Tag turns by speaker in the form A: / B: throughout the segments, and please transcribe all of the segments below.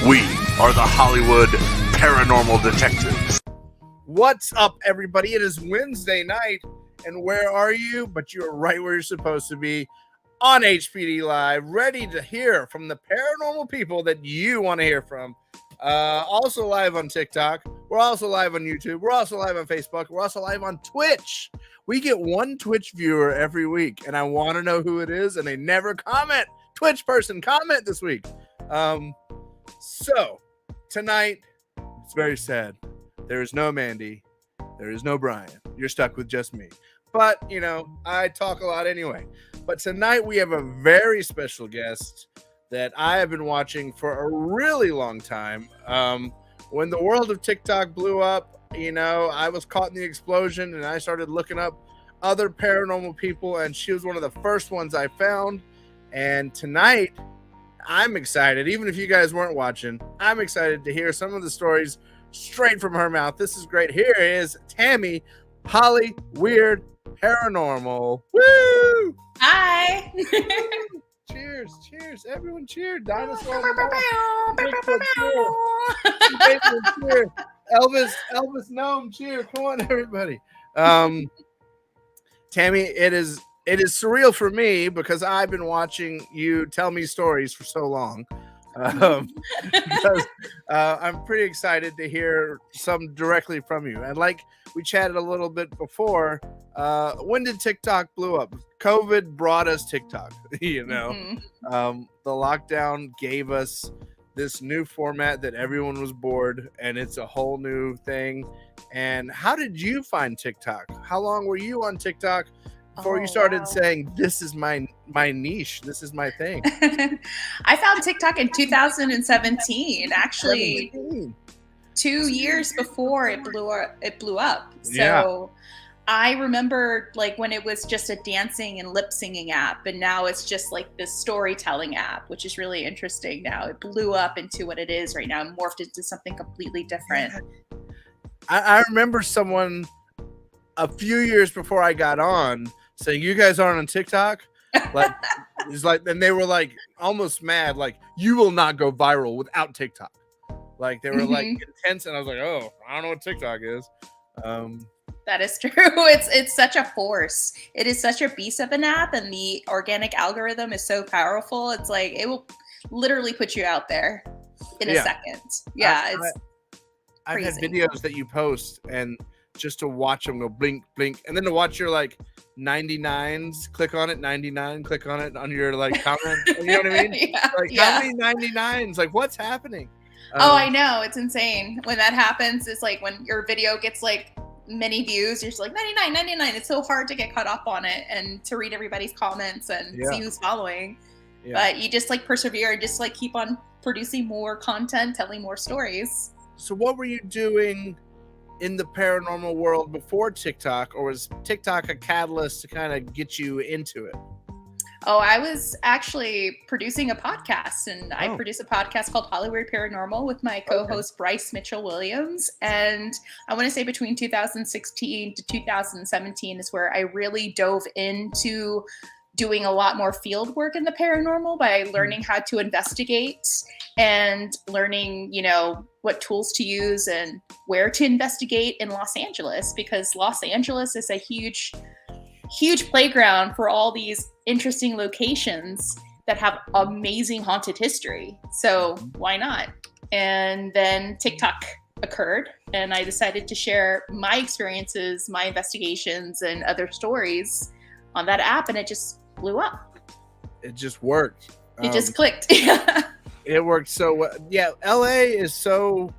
A: We are the Hollywood Paranormal Detectives.
B: What's up, everybody? It is Wednesday night, and where are you? But you're right where you're supposed to be, on HPD Live, ready to hear from the paranormal people that you want to hear from. Also live on TikTok. We're also live on YouTube. We're also live on Facebook. We're also live on Twitch. We get one Twitch viewer every week, and I want to know who it is, and they never comment. Twitch person, comment this week. So tonight, it's very sad. There is no Mandy. There is no Brian. You're stuck with just me. But, you know, I talk a lot anyway. But tonight we have a very special guest that I have been watching for a really long time. When the world of TikTok blew up, you know, I was caught in the explosion and I started looking up other paranormal people, and she was one of the first ones I found. And tonight, I'm excited. Even if you guys weren't watching, I'm excited to hear some of the stories straight from her mouth. This is great. Here is Tammy, Holly Weird Paranormal. Woo!
C: Hi.
B: Cheers, cheers. Everyone cheer. Dinosaur. Bigfoot cheer. Cheer. Elvis Gnome cheer. Come on, everybody. Tammy, it is surreal for me because I've been watching you tell me stories for so long. Because I'm pretty excited to hear some directly from you. And like we chatted a little bit before, when did TikTok blew up? COVID brought us TikTok, you know. The lockdown gave us this new format that everyone was bored, and it's a whole new thing. And how did you find TikTok? How long were you on TikTok before you started saying, this is my niche, this is my thing?
C: I found TikTok in 2017, actually 2 years before it blew up. So I remember like when it was just a dancing and lip singing app, and now it's just like this storytelling app, which is really interesting. Now it blew up into what it is right now and morphed into something completely different.
B: I remember someone a few years before I got on saying, you guys aren't on TikTok? Like, it's like, and they were like almost mad, like, you will not go viral without TikTok. Like, they were like intense, and I was like, oh, I don't know what TikTok is.
C: That is true. It's such a force. It is such a beast of an app, and the organic algorithm is so powerful. It's like it will literally put you out there in a second. Yeah,
B: I've had videos that you post, and just to watch them go blink, blink, and then to watch your like 99s, click on it, 99, click on it on your like comment. You know what I mean? How many 99s? Like, what's happening?
C: I know. It's insane. When that happens, it's like when your video gets like many views, you're just like 99. It's so hard to get caught up on it and to read everybody's comments and see who's following. But you just like persevere and just like keep on producing more content, telling more stories.
B: So what were you doing in the paranormal world before TikTok, or was TikTok a catalyst to kind of get you into it?
C: Oh, I was actually producing a podcast, and I produce a podcast called Hollywood Paranormal with my co-host Bryce Mitchell-Williams. And I want to say between 2016 to 2017 is where I really dove into doing a lot more field work in the paranormal by learning how to investigate and learning, you know, what tools to use and where to investigate in Los Angeles, because Los Angeles is a huge playground for all these interesting locations that have amazing haunted history. So why not? And then TikTok occurred, and I decided to share my experiences, my investigations, and other stories on that app, and it just blew up. It
B: just worked.
C: It just clicked.
B: It worked so well. Yeah, LA is so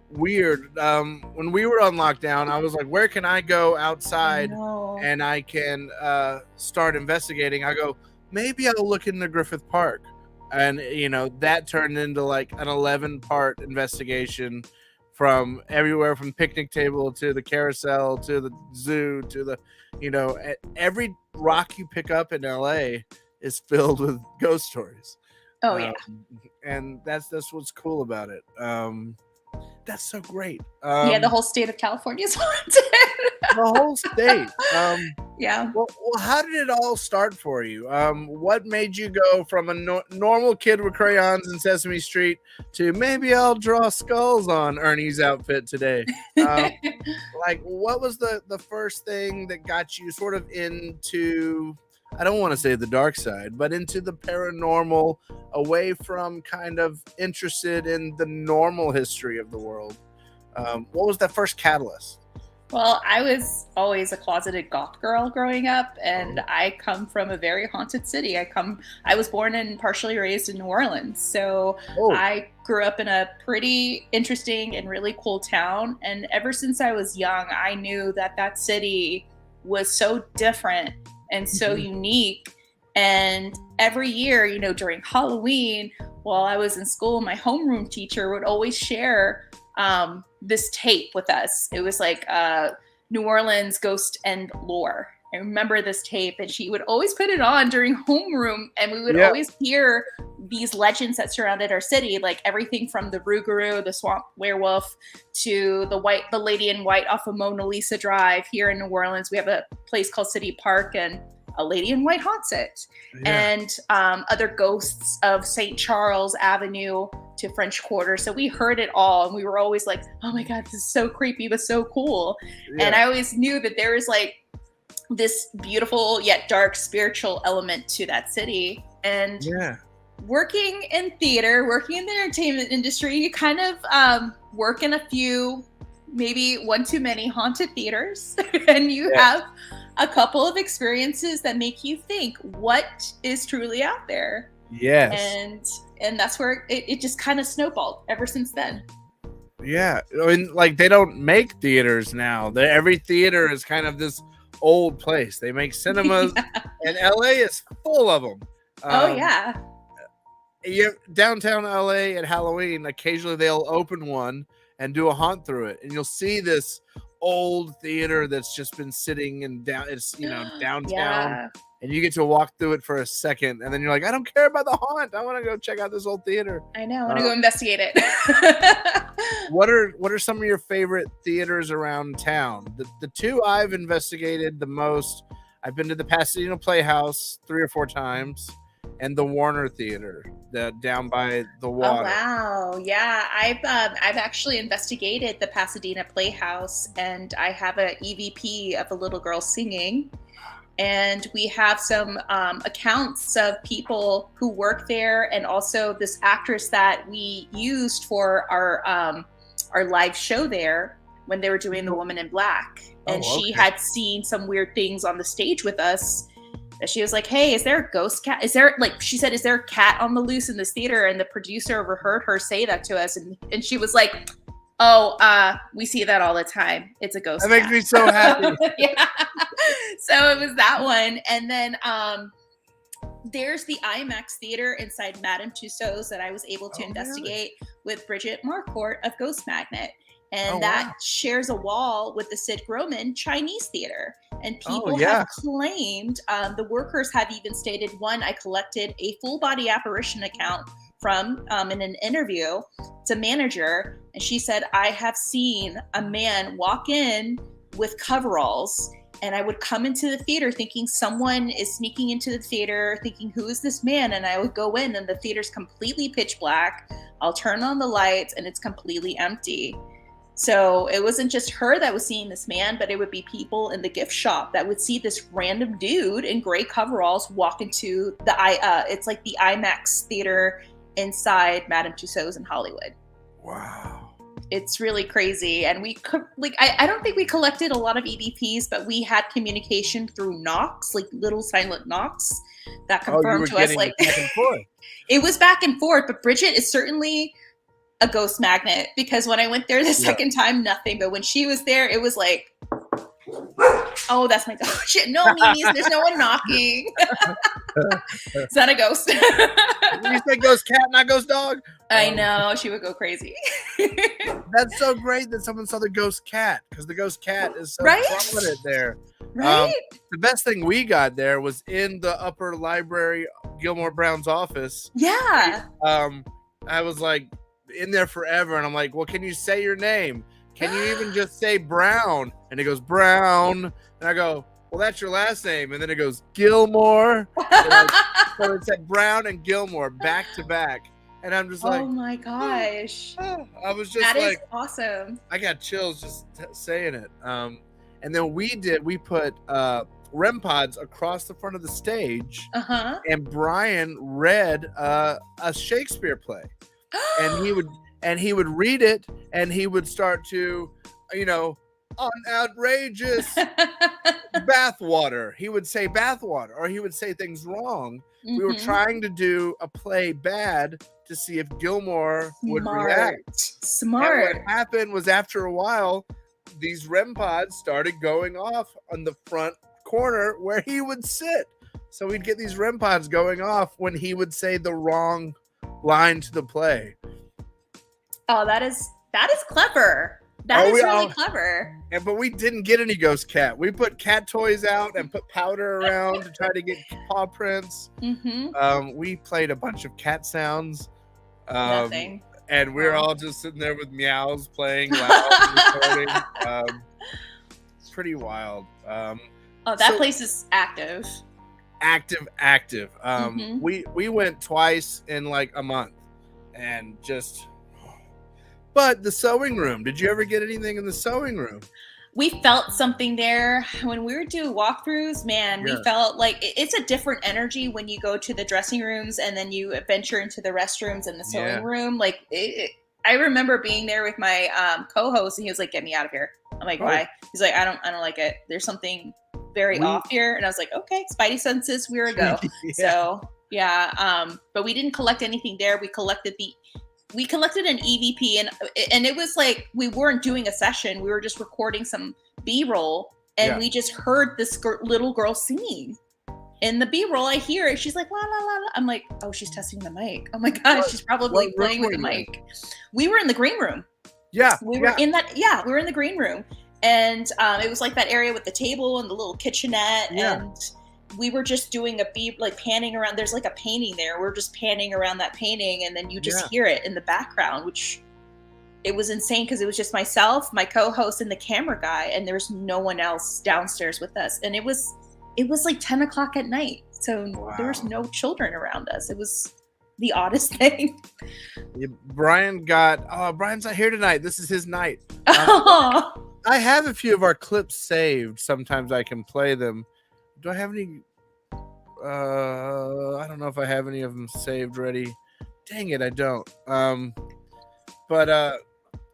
B: weird. When we were on lockdown, I was like, where can I go outside and I can start investigating? I go, maybe I'll look into Griffith Park. And, you know, that turned into like an 11-part investigation from everywhere, from picnic table to the carousel to the zoo to the, you know, every rock you pick up in LA is filled with ghost stories.
C: Oh, yeah.
B: And that's what's cool about it. That's so great.
C: The whole state of California is haunted.
B: The whole state.
C: Yeah.
B: Well, how did it all start for you? What made you go from a normal kid with crayons in Sesame Street to maybe I'll draw skulls on Ernie's outfit today? Um, like, what was the first thing that got you sort of into, I don't want to say the dark side, but into the paranormal, away from kind of interested in the normal history of the world? What was that first catalyst?
C: Well, I was always a closeted goth girl growing up, and I come from a very haunted city. I was born and partially raised in New Orleans. So
B: Oh,
C: I grew up in a pretty interesting and really cool town. And ever since I was young, I knew that that city was so different and so
B: mhm.
C: unique. And every year, during Halloween, while I was in school, my homeroom teacher would always share this tape with us. It was like New Orleans ghost and lore. I remember this tape, and she would always put it on during homeroom, and we would
B: Yeah,
C: always hear these legends that surrounded our city, like everything from the Rougarou, the swamp werewolf, to the lady in white off of Mona Lisa Drive. Here in New Orleans, we have a place called City Park, and a lady in white haunts it.
B: yeah,
C: And other ghosts of St. Charles Avenue to French Quarter. So we heard it all, and we were always like, oh my God, this is so creepy, but so cool. And
B: yeah,
C: I always knew that there was like this beautiful yet dark spiritual element to that city. And
B: yeah.
C: working in theater, working in the entertainment industry, you kind of work in a few, maybe one too many haunted theaters, and you
B: Yes.
C: have a couple of experiences that make you think what is truly out there.
B: Yes.
C: And that's where it just kind of snowballed ever since then.
B: Yeah. I mean, like, they don't make theaters now. Every theater is kind of this old place. They make cinemas,
C: Yeah.
B: and LA is full of them.
C: Oh yeah.
B: Downtown LA at Halloween, occasionally they'll open one and do a haunt through it, and you'll see this old theater that's just been sitting in downtown,
C: Yeah.
B: and you get to walk through it for a second, and then you're like, I don't care about the haunt. I want to go check out this old theater.
C: I know. I want to
B: Uh,
C: go investigate it.
B: what are some of your favorite theaters around town? The two I've investigated the most, I've been to the Pasadena Playhouse 3 or 4 times, and the Warner Theater down by the
C: Oh
B: water.
C: wow, yeah. I've actually investigated the Pasadena Playhouse, and I have a EVP of a little girl singing, and we have some accounts of people who work there, and also this actress that we used for our live show there when they were doing The Woman in Black, and
B: Oh,
C: she
B: okay.
C: had seen some weird things on the stage with us. She was like, hey, is there a ghost cat? She said, is there a cat on the loose in this theater? And the producer overheard her say that to us. And she was like, oh, we see that all the time. It's a ghost
B: That makes
C: cat.
B: me so happy.
C: Yeah. So it was that one. And then there's the IMAX theater inside Madame Tussauds that I was able to
B: Oh, really?
C: investigate with Bridget Marcourt of Ghost Magnet. And
B: Oh,
C: that
B: wow.
C: shares a wall with the Sid Groman Chinese theater. And
B: Oh,
C: people
B: yeah.
C: have claimed, the workers have even stated, one, I collected a full body apparition account from in an interview. It's a manager. And she said, I have seen a man walk in with coveralls, and I would come into the theater thinking someone is sneaking into the theater, thinking, who is this man? And I would go in, and the theater's completely pitch black. I'll turn on the lights, and it's completely empty. So it wasn't just her that was seeing this man, but it would be people in the gift shop that would see this random dude in gray coveralls walk into it's like the IMAX theater inside Madame Tussauds in Hollywood.
B: Wow.
C: It's really crazy. And I don't think we collected a lot of EVPs, but we had communication through knocks, like little silent knocks that
B: Oh, you
C: confirmed
B: were
C: to us,
B: getting
C: like,
B: it back and forth.
C: it was back and forth. But Bridget is certainly a ghost magnet, because when I went there the second time, nothing. But when she was there, it was like, oh, that's my dog. Shit, no meanies. There's no one knocking. It's not a ghost.
B: You said ghost cat, not ghost dog?
C: I know. She would go crazy.
B: That's so great that someone saw the ghost cat, because the ghost cat is so
C: Right?
B: prominent there.
C: Right?
B: The best thing we got there was in the upper library, Gilmore Brown's office.
C: Yeah.
B: I was like in there forever, and I'm like, well, can you say your name? Can you even just say Brown? And he goes, Brown. And I go, well, that's your last name. And then it goes, Gilmore. So it said Brown and Gilmore back to back. And I'm just like,
C: oh my gosh.
B: I was just
C: That
B: like,
C: is awesome.
B: I got chills just saying it. And then we put REM pods across the front of the stage.
C: Uh-huh.
B: And Brian read a Shakespeare play. And he would read it, and he would start to, on outrageous bathwater. He would say bathwater, or he would say things wrong.
C: Mm-hmm.
B: We were trying to do a play bad to see if Gilmore would react.
C: Smart.
B: And what happened was, after a while, these REM pods started going off on the front corner where he would sit. So we'd get these REM pods going off when he would say the wrong line to the play.
C: Oh, that is clever. That is really clever.
B: But we didn't get any ghost cat. We put cat toys out and put powder around to try to get paw prints.
C: Mm-hmm.
B: We played a bunch of cat sounds.
C: Nothing.
B: And we're all just sitting there with meows playing loud and recording. Pretty wild.
C: That place is active.
B: Active. We went twice in like a month, and just. But the sewing room, did you ever get anything in the sewing room?
C: We felt something there when we were doing walkthroughs, man. We felt like it's a different energy when you go to the dressing rooms and then you venture into the restrooms and the sewing room. Like I remember being there with my co-host, and he was like, "Get me out of here." I'm like, "Why?" He's like, "I don't like it. There's something very off here." And I was like, "Okay, Spidey senses, we're a go." So but we didn't collect anything there. We collected an EVP, and it was like we weren't doing a session. We were just recording some B-roll, and we just heard this little girl singing. In the B-roll, I hear it. She's like, la, la, la, la. I'm like, oh, she's testing the mic. Oh my God, she's probably playing with the mic. We were in the green room. Yeah. We were in the green room. And it was like that area with the table and the little kitchenette. Yeah. And we were just doing panning around. There's like a painting there. We're just panning around that painting, and then you just hear it in the background, which it was insane because it was just myself, my co-host, and the camera guy, and there was no one else downstairs with us. And it was like 10 o'clock at night. So there was no children around us. It was the oddest thing.
B: Brian's not here tonight. This is his night. I have a few of our clips saved. Sometimes I can play them. Do I have any? I don't know if I have any of them saved ready. Dang it, I don't. But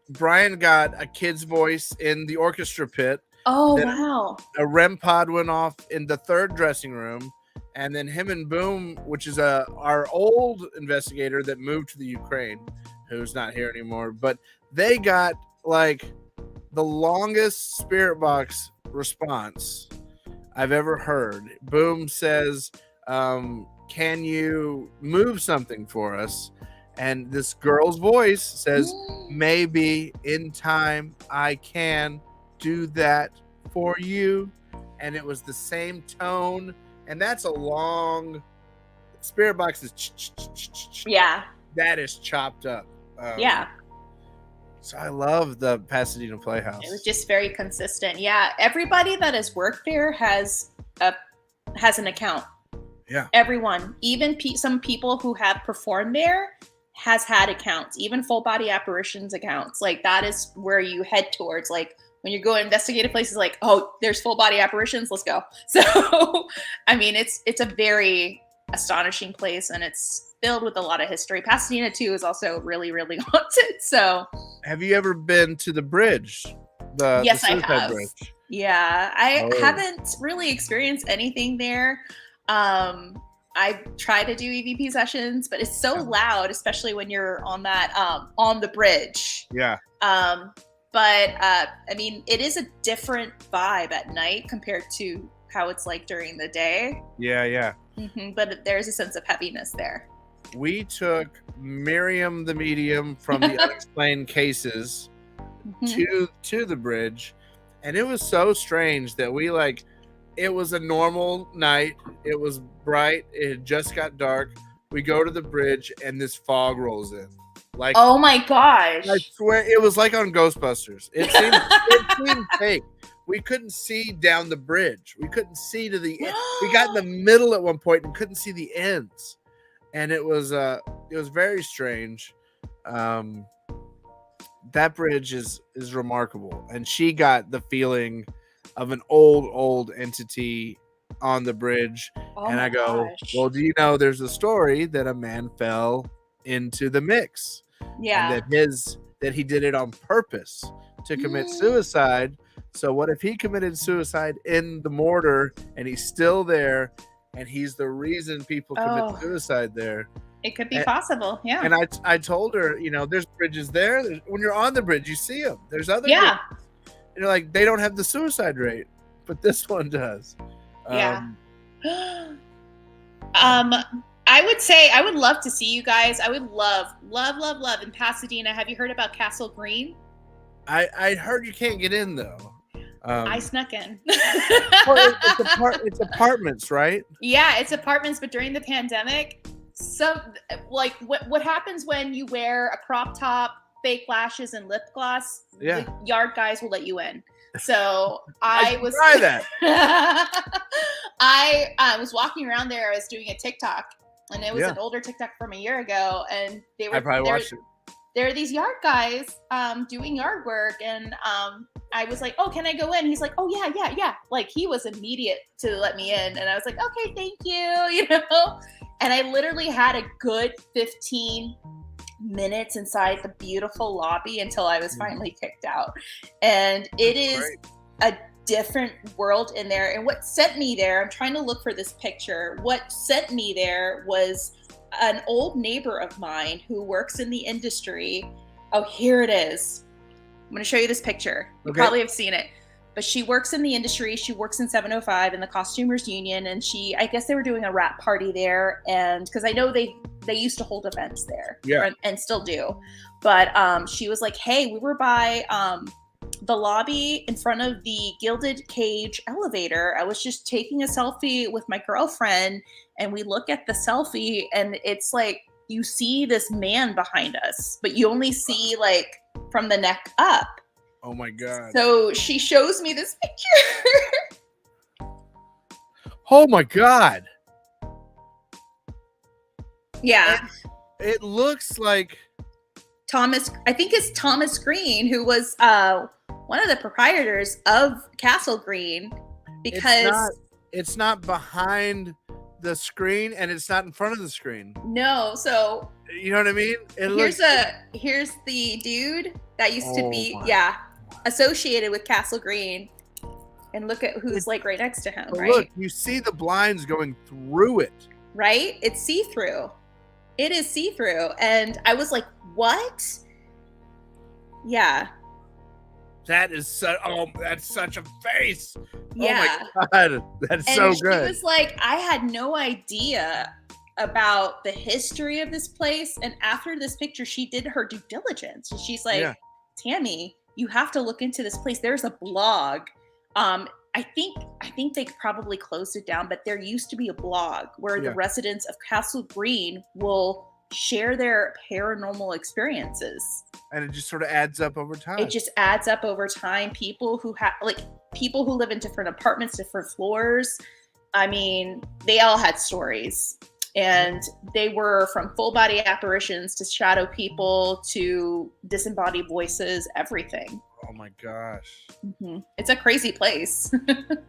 B: Brian got a kid's voice in the orchestra pit.
C: Oh, wow.
B: A REM pod went off in the third dressing room. And then him and Boom, which is our old investigator that moved to the Ukraine, who's not here anymore. But they got like the longest spirit box response I've ever heard. Boom says, can you move something for us? And this girl's voice says, maybe in time I can do that for you. And it was the same tone. And that's a long spirit box is that is chopped up. So I love the Pasadena Playhouse.
C: It was just very consistent. Yeah, everybody that has worked there has an account.
B: Yeah,
C: everyone, even some people who have performed there has had accounts, even full body apparitions accounts. Like that is where you head towards. Like when you go investigative places, like, oh, there's full body apparitions, let's go. So, I mean, it's a very astonishing place, and it's filled with a lot of history. Pasadena too is also really, really haunted. So,
B: have you ever been to the bridge?
C: Yes, I have. Bridge? Yeah, I haven't really experienced anything there. I try to do EVP sessions, but it's so loud, especially when you're on that on the bridge.
B: Yeah.
C: But I mean, it is a different vibe at night compared to how it's like during the day.
B: Yeah.
C: Mm-hmm, but there's a sense of heaviness there.
B: We took Miriam the medium from the unexplained cases to the bridge, and it was so strange that it was a normal night. It was bright. It had just got dark. We go to the bridge, and this fog rolls in. Like, oh my gosh! I swear, it was like on Ghostbusters. It seemed fake. we couldn't see down the bridge. We couldn't see to the end. We got in the middle at one point and couldn't see the ends. And it was very strange. That bridge is remarkable. And she got the feeling of an old entity on the bridge. And I go, well, do you know there's a story that a man fell into the mix?
C: Yeah.
B: And that he did it on purpose to commit suicide. So what if he committed suicide in the mortar and he's still there and he's the reason people commit suicide there?
C: It could be possible, yeah.
B: And I told her, there's bridges there. When you're on the bridge, you see them. There's other
C: bridges.
B: And like, they don't have the suicide rate, but this one does.
C: Yeah. I would say I would love to see you guys. I would love in Pasadena. Have you heard about Castle Green?
B: I heard you can't get in though.
C: I snuck in.
B: Well, it's apartments, right?
C: Yeah, it's apartments, but during the pandemic, what happens when you wear a crop top, fake lashes, and lip gloss?
B: Yeah.
C: The yard guys will let you in. So I was
B: try that.
C: I was watching around there. I was doing a TikTok, and it was an older TikTok from a year ago, and
B: I probably watched it.
C: There are these yard guys doing yard work, and I was like, oh, can I go in? He's like, oh, yeah. Like, he was immediate to let me in, and I was like, okay, thank you, And I literally had a good 15 minutes inside the beautiful lobby until I was finally kicked out. And it is a different world in there. And what sent me there, I'm trying to look for this picture. What sent me there was an old neighbor of mine who works in the industry. Oh, here it is. I'm going to show you this picture. You probably have seen it. But she works in the industry. She works in 705 in the costumers union. And I guess they were doing a wrap party there. And because I know they used to hold events there.
B: Yeah.
C: And still do. But she was like, hey, we were by the lobby in front of the Gilded Cage elevator. I was just taking a selfie with my girlfriend. And we look at the selfie and it's like, you see this man behind us, but you only see like from the neck up.
B: Oh my God.
C: So she shows me this picture.
B: Oh my God.
C: Yeah.
B: It looks like
C: I think it's Thomas Green, who was one of the proprietors of Castle Green, because
B: it's not behind the screen and it's not in front of the screen.
C: No, so
B: you know what I mean?
C: Here's the dude that used to be associated with Castle Green, and look at who's like right next to him. Right?
B: Look, you see the blinds going through it.
C: Right? It's see-through. It is see-through, and I was like, "What?" Yeah.
B: That's such a face.
C: Yeah.
B: Oh my God. That's so good.
C: She was like, I had no idea about the history of this place. And after this picture, she did her due diligence. And she's like, Tammy, you have to look into this place. There's a blog. I think they probably closed it down, but there used to be a blog where the residents of Castle Green will share their paranormal experiences.
B: And it just sort of adds up over time.
C: It just adds up over time. People who live in different apartments, different floors. I mean, they all had stories. And they were from full body apparitions to shadow people to disembodied voices, everything.
B: Oh my gosh.
C: Mm-hmm. It's a crazy place.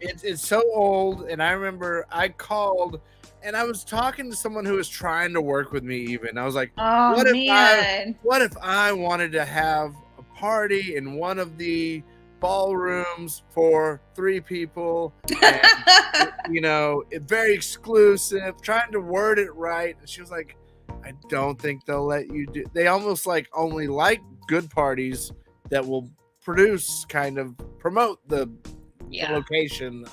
B: It's so old. And I remember I called and I was talking to someone who was trying to work with me even. I was like, what if I wanted to have a party in one of the ballrooms for 3 people? And, very exclusive, trying to word it right. And she was like, I don't think they'll let you do. They almost like only like good parties that will promote the location.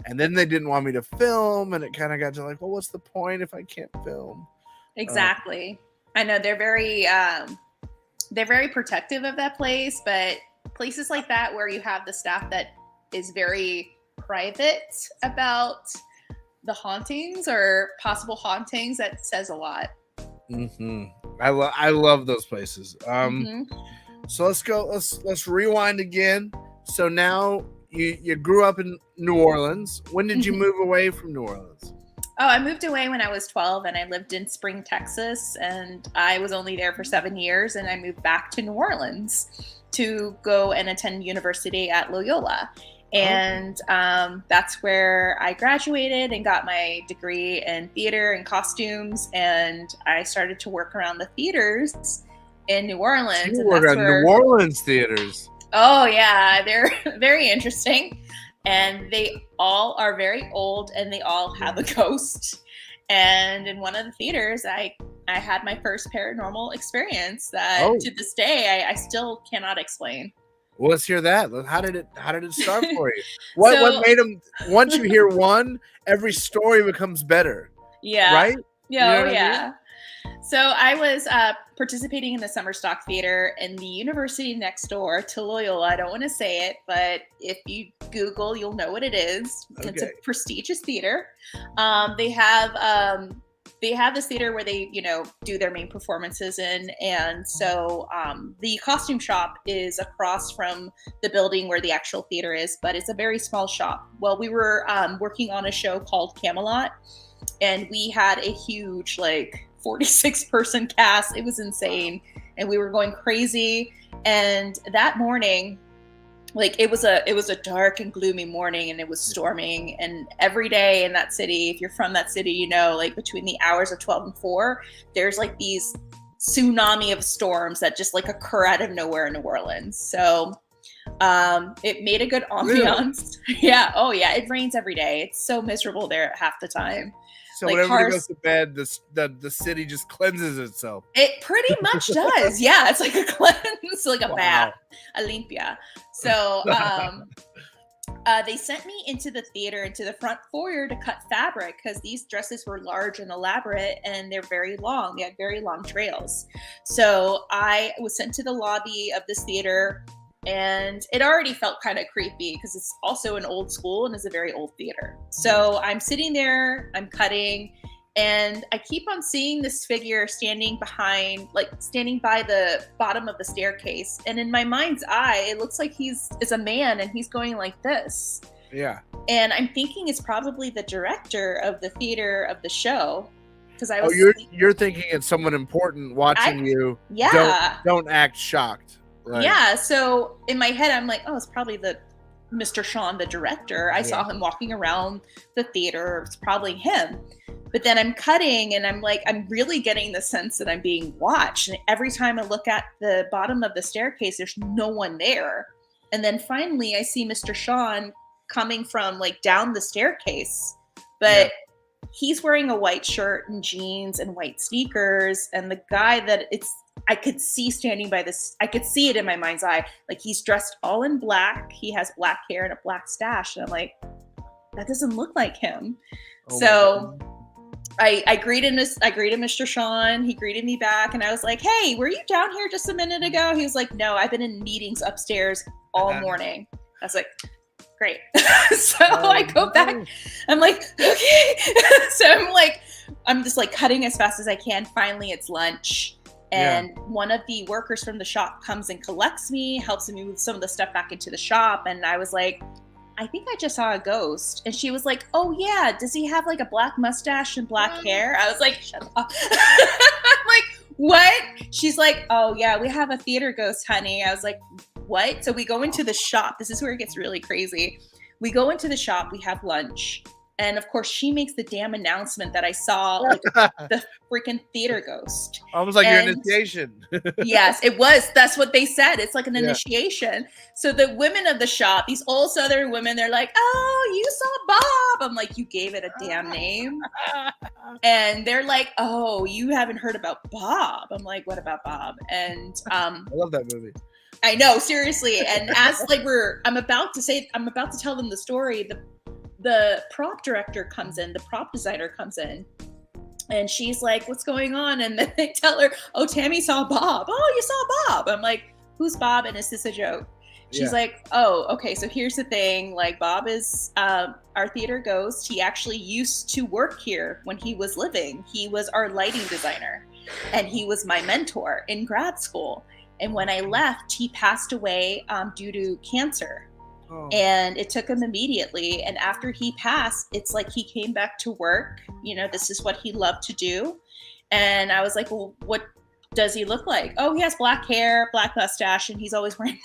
B: And then they didn't want me to film, and it kind of got to like, well, what's the point if I can't film?
C: Exactly. I know they're very protective of that place, but places like that where you have the staff that is very private about the hauntings or possible hauntings, that says a lot.
B: Mm-hmm. I love those places. So let's rewind again. So now you grew up in New Orleans. When did you move away from New Orleans?
C: Oh, I moved away when I was 12 and I lived in Spring, Texas, and I was only there for 7 years, and I moved back to New Orleans to go and attend university at Loyola. And that's where I graduated and got my degree in theater and costumes, and I started to work around the theaters in New Orleans.
B: You work at New Orleans theaters.
C: Oh yeah, they're very interesting. And they all are very old, and they all have a ghost. And in one of the theaters, I had my first paranormal experience that to this day I still cannot explain.
B: Well, let's hear that. How did it start for you? What made them? Once you hear one, every story becomes better.
C: Yeah.
B: Right.
C: Yeah. You know I mean? So I was participating in the summer stock theater in the university next door to Loyola. I don't want to say it, but if you Google, you'll know what it is. Okay. It's a prestigious theater. They have this theater where they, do their main performances in. And so the costume shop is across from the building where the actual theater is, but it's a very small shop. Well, we were working on a show called Camelot, and we had a huge, 46-person cast. It was insane. And we were going crazy. And that morning, it was a dark and gloomy morning, and it was storming. And every day in that city, if you're from that city, between the hours of 12 and 4, there's these tsunami of storms that just occur out of nowhere in New Orleans. So it made a good ambiance. Really? Yeah. Oh yeah. It rains every day. It's so miserable there half the time.
B: So when everybody goes to bed, the city just cleanses itself.
C: It pretty much does. Yeah, it's like a cleanse, a bath, a limpia. So they sent me into the theater, into the front foyer to cut fabric, because these dresses were large and elaborate, and they're very long. They had very long trails. So I was sent to the lobby of this theater, and it already felt kind of creepy because it's also an old school and is a very old theater. So I'm sitting there, I'm cutting, and I keep on seeing this figure standing by the bottom of the staircase. And in my mind's eye, it looks like he's a man, and he's going like this.
B: Yeah.
C: And I'm thinking it's probably the director of the theater of the show. Because I was.
B: Oh, you're thinking it's someone important watching you.
C: Yeah.
B: Don't act shocked. Right.
C: Yeah, so in my head, I'm like, oh, it's probably the Mr. Sean, the director. I saw him walking around the theater. It's probably him. But then I'm cutting, and I'm really getting the sense that I'm being watched. And every time I look at the bottom of the staircase, there's no one there. And then finally, I see Mr. Sean coming from down the staircase. But he's wearing a white shirt and jeans and white sneakers. And the guy I could see standing by this, I could see it in my mind's eye. He's dressed all in black. He has black hair and a black stash. And I'm like, that doesn't look like him. Oh, so I greeted Mr. Sean. He greeted me back. And I was like, hey, were you down here just a minute ago? He was like, no, I've been in meetings upstairs all morning. I was like, great. So I go back. I'm like, okay. So I'm just cutting as fast as I can. Finally, it's lunch. And one of the workers from the shop comes and collects me, helps me move some of the stuff back into the shop. And I was like, I think I just saw a ghost. And she was like, oh yeah, does he have a black mustache and black hair? I was like, shut up. I'm like, what? She's like, oh yeah, we have a theater ghost, honey. I was like, what? So we go into the shop. This is where it gets really crazy. We go into the shop, we have lunch. And of course, she makes the damn announcement that I saw the freaking theater ghost.
B: Almost like your initiation.
C: Yes, it was. That's what they said. It's like an initiation. So the women of the shop, these old Southern women, they're like, oh, you saw Bob. I'm like, you gave it a damn name. And they're like, oh, you haven't heard about Bob. I'm like, what about Bob? And
B: I love that movie.
C: I know, seriously. And as I'm about to tell them the story, the prop director comes in, the prop designer comes in, and she's like, what's going on? And then they tell her, oh, Tammy saw Bob. Oh, you saw Bob. I'm like, who's Bob? And is this a joke? She's like, oh, okay. So here's the thing. Bob is our theater ghost. He actually used to work here when he was living. He was our lighting designer, and he was my mentor in grad school. And when I left, he passed away due to cancer.
B: Oh.
C: And it took him immediately. And after he passed, it's like he came back to work. This is what he loved to do. And I was like, well, what does he look like? Oh, he has black hair, black mustache, and he's always wearing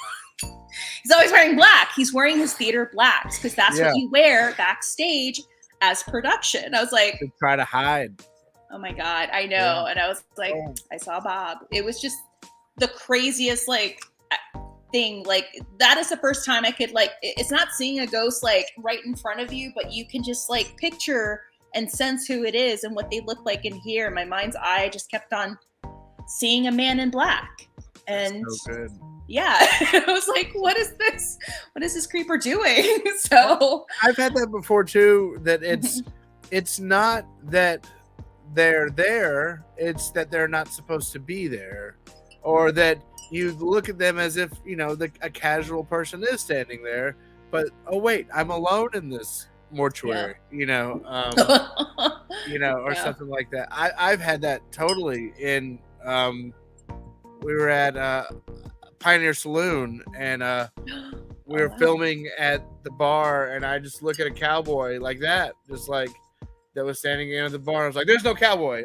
C: black. He's wearing his theater blacks because that's what you wear backstage as production. I was like,
B: to try to hide.
C: Oh my God, I know. And I was like, I saw Bob. It was just the craziest thing. Like, that is the first time I could it's not seeing a ghost right in front of you, but you can just picture and sense who it is and what they look like in here. My mind's eye just kept on seeing a man in black. And
B: that's so good.
C: Yeah, I was like, what is this? What is this creeper doing? So
B: I've had that before too, that it's not that they're there, it's that they're not supposed to be there, or that you look at them as if a casual person is standing there, but oh wait, I'm alone in this mortuary, or something like that. I've had that totally in we were at Pioneer Saloon, and we were filming at the bar, and I just look at a cowboy like that, just that was standing in the bar. I was like, there's no cowboy.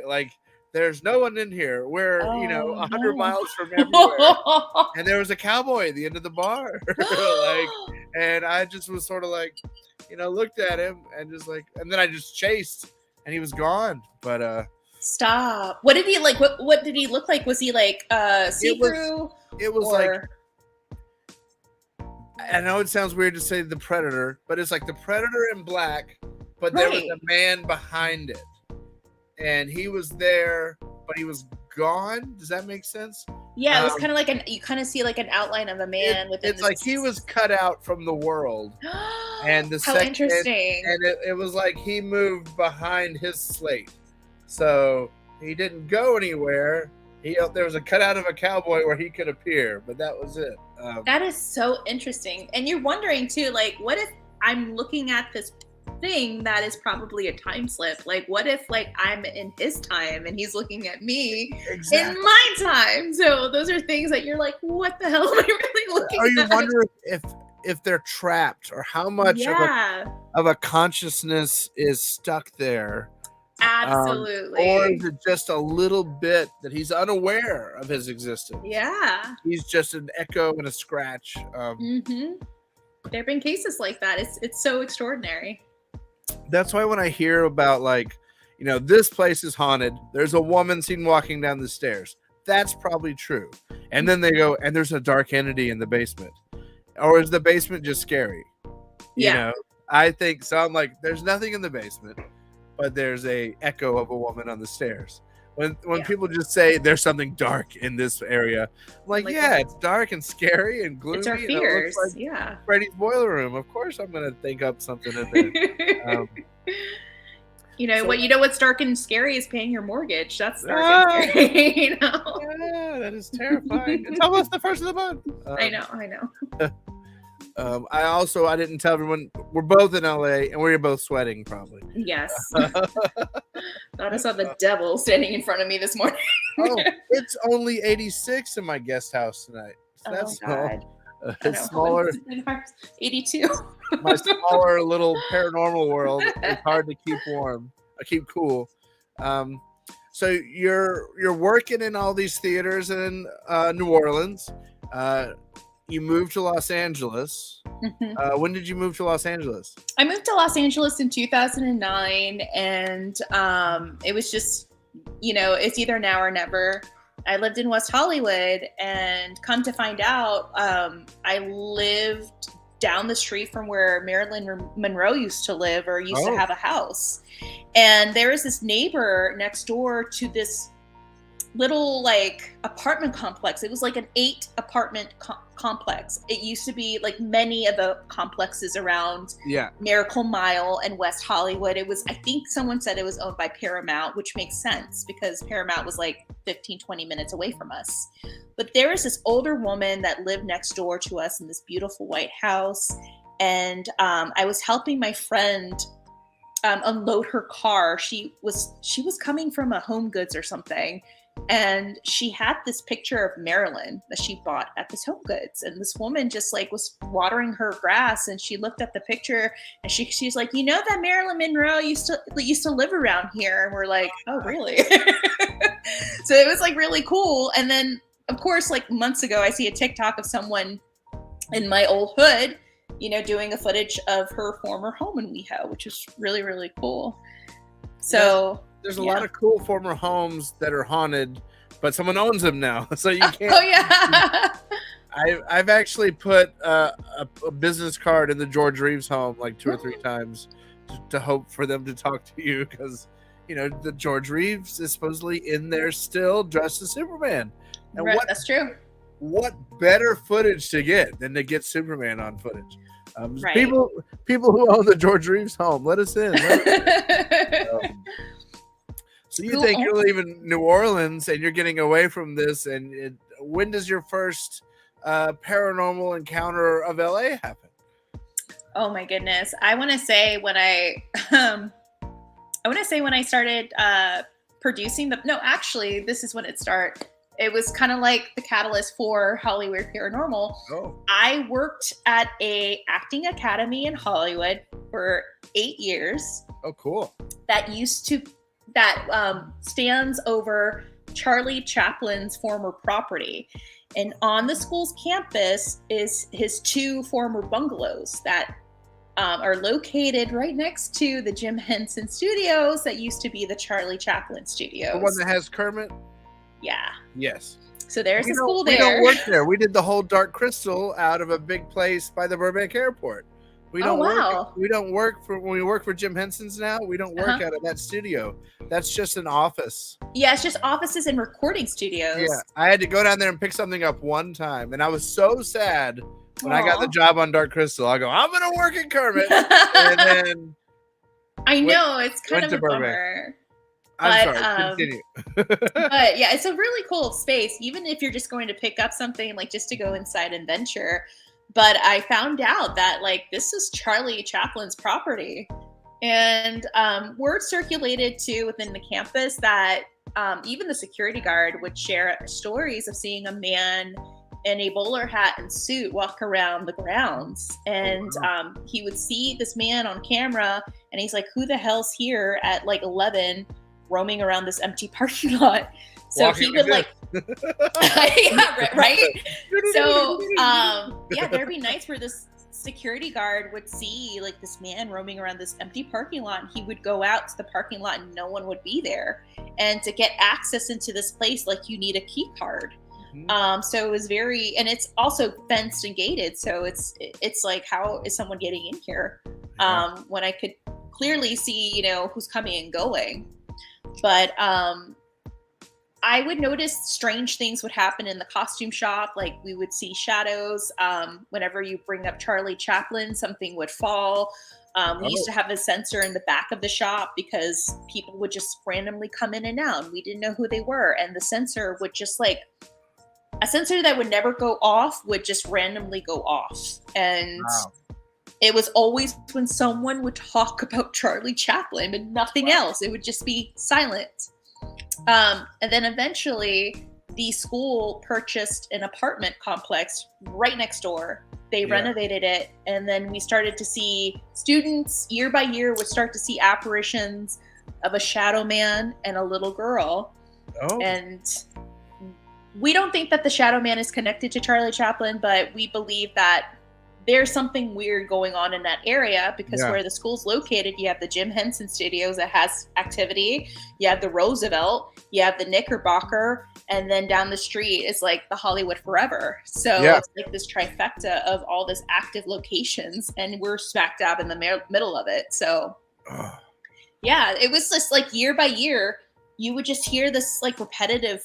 B: There's no one in here. We're, 100 miles from everywhere. And there was a cowboy at the end of the bar. And I just was sort of looked at him and just and then I just chased and he was gone. But,
C: stop. What did he what did he look like? Was he see-through?
B: It was I know it sounds weird to say the Predator, but it's the Predator in black, but there was a man behind it. And he was there, but he was gone. Does that make sense?
C: Yeah, it was kind of you kind of see an outline of a man within.
B: It's he was cut out from the world. And
C: how interesting.
B: And it was he moved behind his slate. So he didn't go anywhere. There was a cutout of a cowboy where he could appear, but that was it.
C: That is so interesting. And you're wondering too, what if I'm looking at this thing that is probably a time slip? What if I'm in his time and he's looking at me in my time? So those are things that you're what the hell am I really looking at?
B: Or you wonder if they're trapped, or how much of a consciousness is stuck there.
C: Absolutely.
B: Or is it just a little bit that he's unaware of his existence?
C: Yeah.
B: He's just an echo and a scratch.
C: There have been cases like that. It's so extraordinary.
B: That's why when I hear about this place is haunted, there's a woman seen walking down the stairs. That's probably true. And then they go, and there's a dark entity in the basement. Or is the basement just scary? You know? I think so. I'm there's nothing in the basement, but there's a echo of a woman on the stairs. When people just say there's something dark in this area, I'm it's dark and scary and gloomy.
C: It's our fears.
B: Freddy's boiler room. Of course, I'm gonna think up something in there.
C: What's dark and scary is paying your mortgage. That's dark and scary.
B: Yeah, that is terrifying. It's almost the first of the month.
C: I know.
B: I didn't tell everyone we're both in LA and we're both sweating probably.
C: Yes. Thought I saw the devil standing in front of me this morning.
B: It's only 86 in my guest house tonight. So that's
C: God.
B: It's smaller.
C: 82.
B: My smaller little paranormal world is hard to keep cool. So you're working in all these theaters in New Orleans. You moved to Los Angeles. When did you move to Los Angeles?
C: I moved to Los Angeles in 2009, and it was just, it's either now or never. I lived in West Hollywood, and come to find out, I lived down the street from where Marilyn Monroe used to live or used to have a house. And there was this neighbor next door to this little apartment complex. It was an 8 apartment complex. It used to be many of the complexes around Miracle Mile and West Hollywood. It was, I think someone said it was owned by Paramount, which makes sense because Paramount was 15-20 minutes away from us. But there was this older woman that lived next door to us in this beautiful white house, and I was helping my friend unload her car. She was coming from a Home Goods or something, And she had this picture of Marilyn that she bought at this Home Goods, and this woman just like was watering her grass, and she looked at the picture, and she's like, you know that Marilyn Monroe used to live around here, and we're like, oh really? So it was like really cool. And then of course, like months ago, I see a TikTok of someone in my old hood, doing a footage of her former home in WeHo, which is really, really cool. So
B: there's a lot of cool former homes that are haunted, but someone owns them now, so you can't.
C: Oh yeah.
B: I've actually put a business card in the George Reeves home like 2 or 3 times to hope for them to talk to you, because the George Reeves is supposedly in there still dressed as Superman. And
C: right, that's true.
B: What better footage to get than to get Superman on footage?
C: Right.
B: People who own the George Reeves home, let us in. So you think you're leaving New Orleans and you're getting away from this, and when does your first paranormal encounter of LA happen?
C: Oh my goodness. I want to say when I started producing actually, this is when it started. It was kind of like the catalyst for Hollywood Paranormal.
B: Oh.
C: I worked at a acting academy in Hollywood for 8 years.
B: Oh, cool.
C: That stands over Charlie Chaplin's former property. And on the school's campus is his 2 former bungalows that are located right next to the Jim Henson Studios that used to be the Charlie Chaplin Studios.
B: The one that has Kermit?
C: Yeah.
B: Yes.
C: So there's a school there.
B: We don't work there. We did the whole Dark Crystal out of a big place by the Burbank Airport. We don't work for when we work for Jim Henson's now. We don't work out of that studio. That's just an office.
C: Yeah, it's just offices and recording studios.
B: Yeah, I had to go down there and pick something up one time, and I was so sad when I got the job on Dark Crystal. I go, I'm gonna work at Kermit, and then
C: it's kind of a bummer.
B: I'm sorry, continue.
C: But yeah, it's a really cool space, even if you're just going to pick up something, like just to go inside and venture. But I found out that this is Charlie Chaplin's property. And word circulated too within the campus that even the security guard would share stories of seeing a man in a bowler hat and suit walk around the grounds. And he would see this man on camera, and he's like, who the hell's here at 11 roaming around this empty parking lot? So he would yeah, right? So there'd be nights where this security guard would see this man roaming around this empty parking lot, and he would go out to the parking lot and no one would be there. And to get access into this place, you need a key card. So it was and it's also fenced and gated. So it's like, how is someone getting in here? When I could clearly see, who's coming and going. But I would notice strange things would happen in the costume shop. We would see shadows. Whenever you bring up Charlie Chaplin, something would fall. We used to have a sensor in the back of the shop because people would just randomly come in and out, and we didn't know who they were. And the sensor would just a sensor that would never go off would just randomly go off. And it was always when someone would talk about Charlie Chaplin and nothing else. It would just be silent. And then eventually the school purchased an apartment complex right next door. They renovated it. And then we started to see students year by year would start to see apparitions of a shadow man and a little girl. Oh. And we don't think that the shadow man is connected to Charlie Chaplin, but we believe that there's something weird going on in that area because where the school's located, you have the Jim Henson Studios that has activity. You have the Roosevelt, you have the Knickerbocker, and then down the street is the Hollywood Forever. So it's this trifecta of all this active locations, and we're smack dab in the middle of it. So it was just year by year, you would just hear this repetitive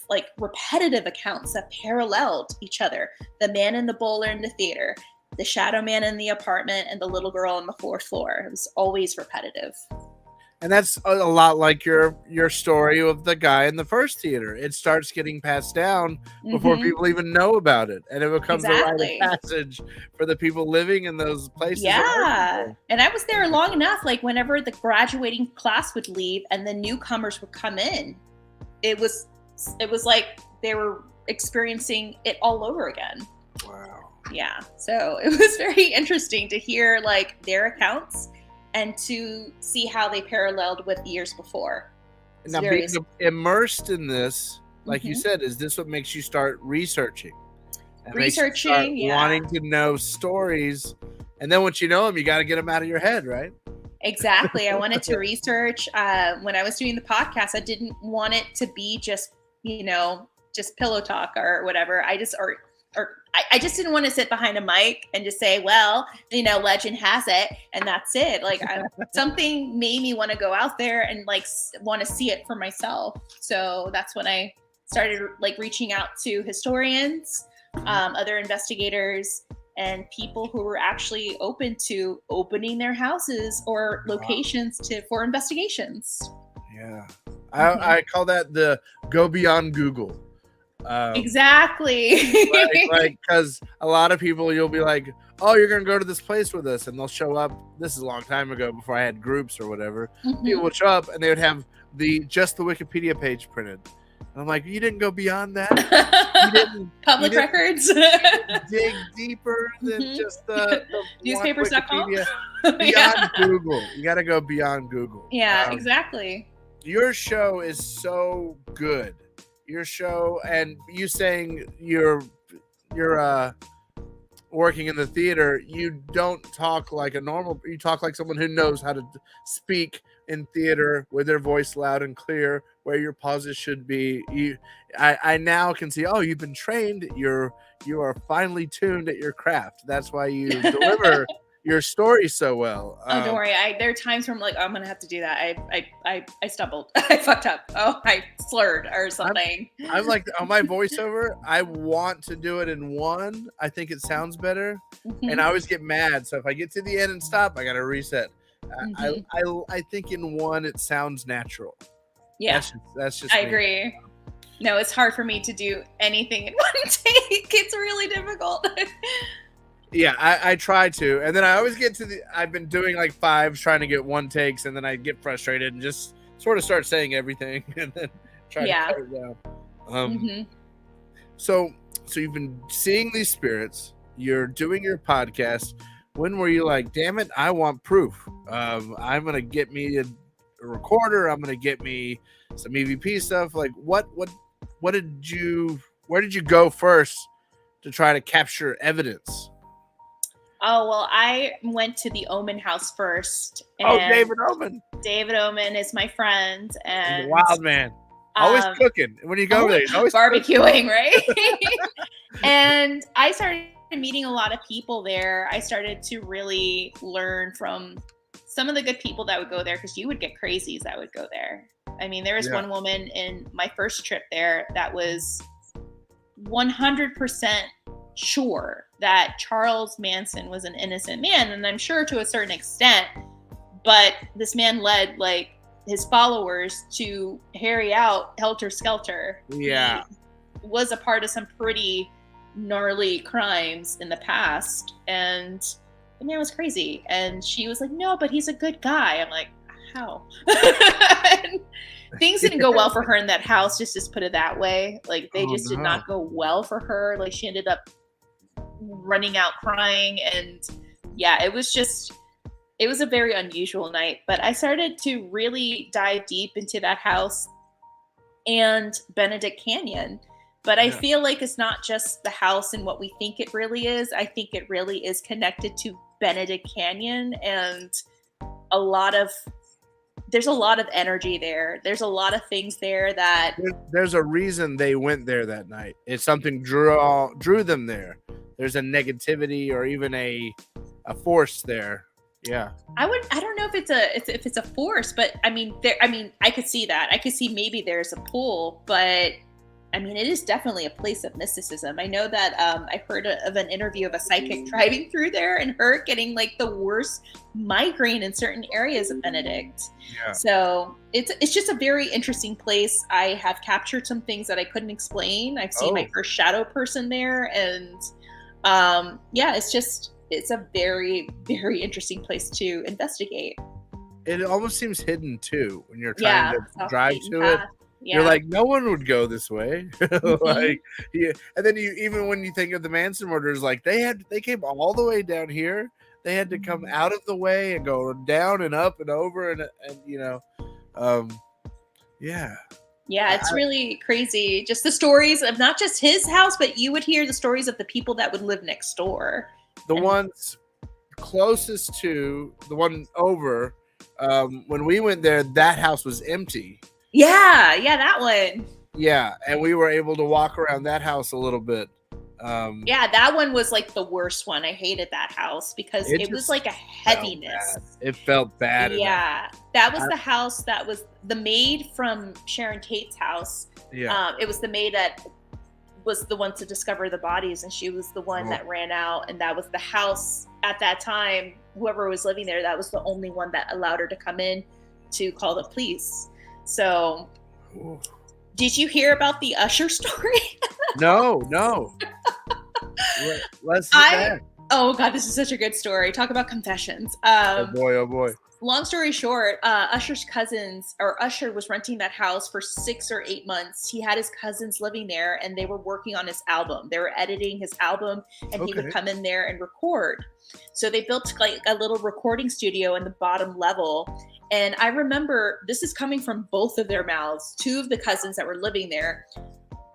C: accounts that paralleled each other. The man in the bowler in the theater, the shadow man in the apartment, and the little girl on the 4th floor. It was always repetitive.
B: And that's a lot like your story of the guy in the first theater. It starts getting passed down before people even know about it. And it becomes a rite of passage for the people living in those places.
C: Yeah. And I was there long enough, whenever the graduating class would leave and the newcomers would come in, it was it was like they were experiencing it all over again.
B: Wow.
C: Yeah. So it was very interesting to hear like their accounts and to see how they paralleled with years before.
B: Now, being immersed in this, like you
C: Mhm.
B: said, is this what makes you start researching? And makes you
C: Researching,
B: start
C: yeah.
B: wanting to know stories, and then once you know them, you got to get them out of your head, right?
C: Exactly. I wanted to research. When I was doing the podcast, I didn't want it to be just, just pillow talk or whatever. I just didn't want to sit behind a mic and just say, well, legend has it, and that's it. Like something made me want to go out there and like want to see it for myself. So that's when I started like reaching out to historians, other investigators, and people who were actually open to opening their houses or locations for investigations.
B: Yeah. I call that the go beyond Google.
C: Exactly.
B: like, because a lot of people, you'll be like, oh, you're going to go to this place with us, and they'll show up. This is a long time ago before I had groups or whatever.
C: Mhm.
B: People would show up and they would have just the Wikipedia page printed. And I'm like, you didn't go beyond that. You didn't
C: Public records.
B: dig deeper than just the
C: newspapers.com.
B: Beyond Google. You got to go beyond Google.
C: Yeah, exactly.
B: Your show is so good. Your show, and you saying you're working in the theater, you don't talk like a normal, you talk like someone who knows how to speak in theater with their voice loud and clear, where your pauses should be. I now can see, oh, you've been trained, you are finely tuned at your craft. That's why you deliver your story so well.
C: Oh, don't worry. There are times where I'm like, oh, I'm gonna have to do that. I stumbled. I fucked up. Oh, I slurred or something.
B: I'm like, on my voiceover, I want to do it in one. I think it sounds better, and I always get mad. So if I get to the end and stop, I gotta reset. I think in one it sounds natural.
C: Yeah,
B: that's just.
C: I agree. No, it's hard for me to do anything in one take. It's really difficult.
B: Yeah, I try to, and then I always get to I've been doing like 5s trying to get 1 takes, and then I get frustrated and just sort of start saying everything, and then try to cut it down. So you've been seeing these spirits. You're doing your podcast. When were you like, damn it, I want proof? I'm gonna get me a recorder. I'm gonna get me some EVP stuff. Like, where did you go first to try to capture evidence?
C: Oh, well, I went to the Omen house first.
B: David Omen.
C: David Omen is my friend. And
B: wild man. Always cooking. When you go there, he's always
C: barbecuing, right? And I started meeting a lot of people there. I started to really learn from some of the good people that would go there, because you would get crazies that would go there. I mean, there was one woman in my first trip there that was 100% sure that Charles Manson was an innocent man, and I'm sure to a certain extent, but this man led like his followers to harry out helter skelter.
B: Yeah,
C: he was a part of some pretty gnarly crimes in the past, and the man was crazy. And she was like, no, but he's a good guy. I'm like, how? Things didn't go well for her in that house, just put it that way. Like they just did not go well for her. Like she ended up running out crying, and it was a very unusual night. But I started to really dive deep into that house and Benedict Canyon. But I feel like it's not just the house and what we think it really is. I think it really is connected to Benedict Canyon, and there's a lot of energy there. There's a lot of things there that
B: there's a reason they went there that night. It's something drew them there. There's a negativity or even a force there. Yeah.
C: I don't know if it's a force, but I mean I could see that. I could see maybe there's a pull, but I mean, it is definitely a place of mysticism. I know that I heard of an interview of a psychic driving through there and her getting like the worst migraine in certain areas of Benedict.
B: Yeah.
C: So it's just a very interesting place. I have captured some things that I couldn't explain. I've seen my first shadow person there, and it's a very, very interesting place to investigate.
B: It almost seems hidden too when you're trying to drive to it. You're like, no one would go this way.
C: Mhm.
B: Like, yeah. And then even when you think of the Manson murders, like they came all the way down here. They had to come out of the way and go down and up and over and yeah.
C: Yeah, it's really crazy. Just the stories of not just his house, but you would hear the stories of the people that would live next door.
B: The ones closest to the one over, when we went there, that house was empty.
C: Yeah, that one.
B: Yeah, and we were able to walk around that house a little bit.
C: Yeah, that one was like the worst one. I hated that house because it was like a heaviness.
B: It felt bad.
C: Yeah, that was the house that was the maid from Sharon Tate's house.
B: Yeah,
C: it was the maid that was the one to discover the bodies, and she was the one that ran out, and that was the house at that time. Whoever was living there, that was the only one that allowed her to come in to call the police. So, did you hear about the Usher story?
B: No. Let's see that.
C: Oh God, this is such a good story. Talk about confessions.
B: Oh boy.
C: Long story short, Usher's cousins, or Usher was renting that house for 6 or 8 months. He had his cousins living there, and they were working on his album. They were editing his album, and he would come in there and record. So they built like a little recording studio in the bottom level. And I remember, this is coming from both of their mouths, 2 of the cousins that were living there.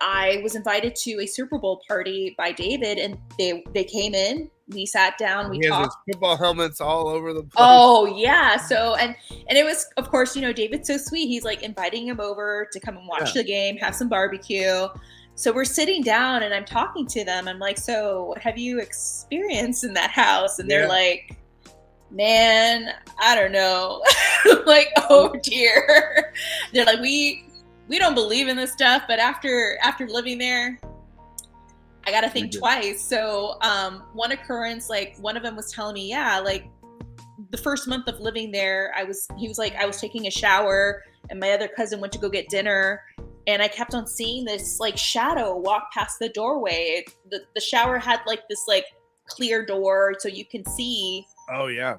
C: I was invited to a Super Bowl party by David, and they came in. We sat down. We talked.
B: Football helmets all over the place.
C: Oh yeah. So and it was, of course, David's so sweet. He's like inviting him over to come and watch the game, have some barbecue. So we're sitting down, and I'm talking to them. I'm like, "So, what have you experienced in that house?" And they're like, "Man, I don't know." Like, oh dear. They're like, we don't believe in this stuff, but after living there, I gotta think twice. So one occurrence, like one of them was telling me, like the first month of living there, he was like, I was taking a shower, and my other cousin went to go get dinner, and I kept on seeing this like shadow walk past the doorway. The shower had like this like clear door, so you can see.
B: Oh yeah.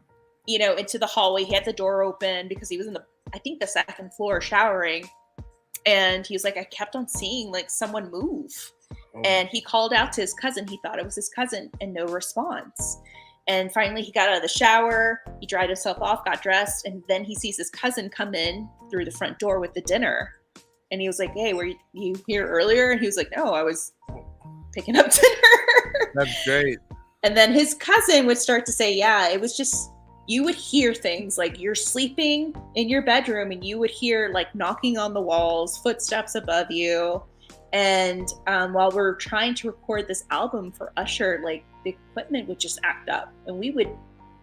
C: Into the hallway. He had the door open because he was the second floor showering. And he was like, I kept on seeing like someone move. And he called out to his cousin. He thought it was his cousin, and no response. And finally he got out of the shower. He dried himself off, got dressed. And then he sees his cousin come in through the front door with the dinner. And he was like, hey, were you here earlier? And he was like, no, I was picking up dinner.
B: That's great.
C: And then his cousin would start to say, yeah, it was just, you would hear things like you're sleeping in your bedroom, and you would hear like knocking on the walls, footsteps above you. And while we're trying to record this album for Usher, like the equipment would just act up. And we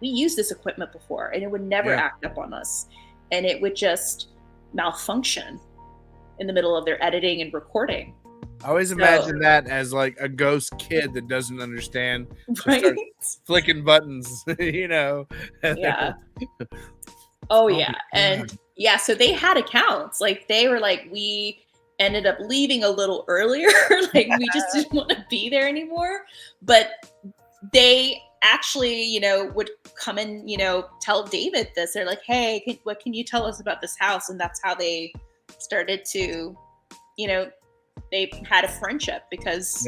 C: used this equipment before, and it would never act up on us. And it would just malfunction in the middle of their editing and recording.
B: I always imagine that as like a ghost kid that doesn't understand.
C: Right?
B: Start flicking buttons,
C: Yeah. Oh yeah. And yeah, so they had accounts. Like they were like, we ended up leaving a little earlier. Like we just didn't want to be there anymore. But they actually, would come and, tell David this. They're like, hey, what can you tell us about this house? And that's how they started to, they had a friendship because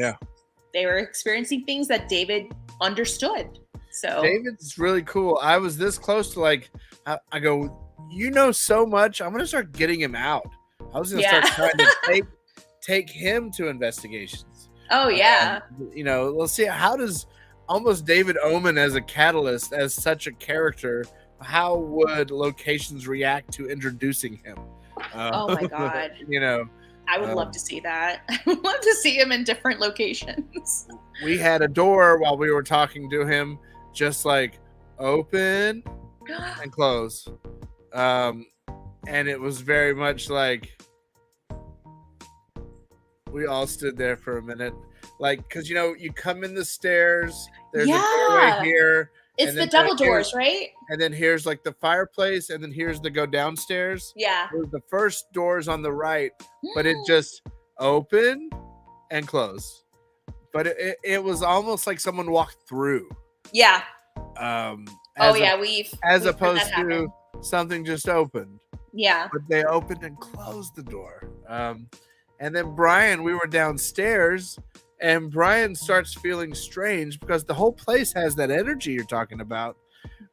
C: they were experiencing things that David understood. So
B: David's really cool. I was this close to like, I go, so much. I'm going to start getting him out. I was going to start trying to take him to investigations.
C: Oh yeah.
B: Let's see, how does almost David Omen as a catalyst, as such a character, how would locations react to introducing him?
C: Oh my God. I would love to see that. I would love to see him in different locations.
B: We had a door while we were talking to him, just like open and close. And it was very much like we all stood there for a minute. Like, because, you come in the stairs, there's a doorway here.
C: It's the double doors, right?
B: And then here's like the fireplace, and then here's the go downstairs.
C: Yeah.
B: The first door's on the right, but it just opened and closed. But it was almost like someone walked through.
C: Yeah.
B: We've
C: as opposed
B: to something just opened.
C: Yeah.
B: but they opened and closed the door. And then Brian, we were downstairs, and Brian starts feeling strange because the whole place has that energy you're talking about.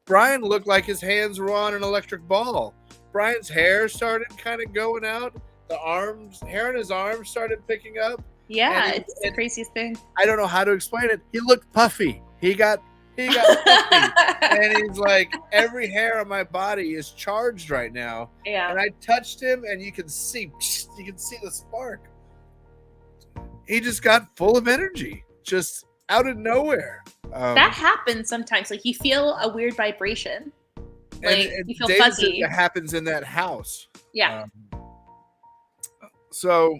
B: Brian looked like his hands were on an electric ball. Brian's hair started kind of going out. Hair in his arms started picking up.
C: Yeah, it's the craziest thing.
B: I don't know how to explain it. He looked puffy. He got puffy. And he's like, every hair on my body is charged right now.
C: Yeah.
B: And I touched him, and you can see the spark. He just got full of energy, just out of nowhere.
C: That happens sometimes. Like you feel a weird vibration. Like
B: and
C: you feel
B: David
C: fuzzy.
B: said that happens in that house.
C: Yeah.
B: So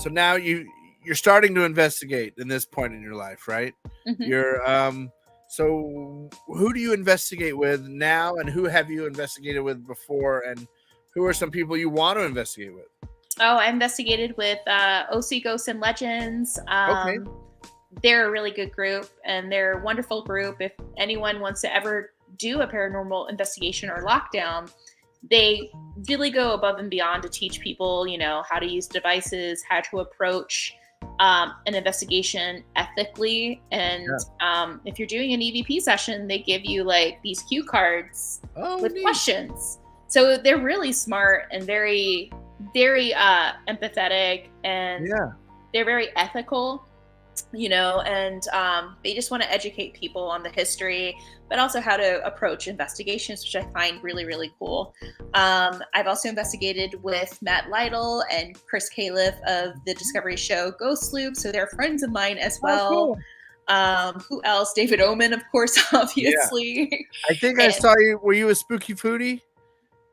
B: now you're starting to investigate in this point in your life, right?
C: Mhm.
B: You're so who do you investigate with now, and who have you investigated with before, and who are some people you want to investigate with?
C: Oh, I investigated with OC Ghosts and Legends.
B: Okay.
C: They're a really good group, and they're a wonderful group. If anyone wants to ever do a paranormal investigation or lockdown, they really go above and beyond to teach people, how to use devices, how to approach an investigation ethically. And if you're doing an EVP session, they give you like these cue cards with
B: neat.
C: questions. So they're really smart and very, very empathetic, and they're very ethical, and they just want to educate people on the history, but also how to approach investigations, which I find really, really cool. I've also investigated with Matt Lytle and Chris Califf of the Discovery show Ghost Loop, so they're friends of mine as well.
B: Oh, cool.
C: Who else? David Oman, of course, obviously.
B: Yeah. I think I saw you. Were you a spooky foodie?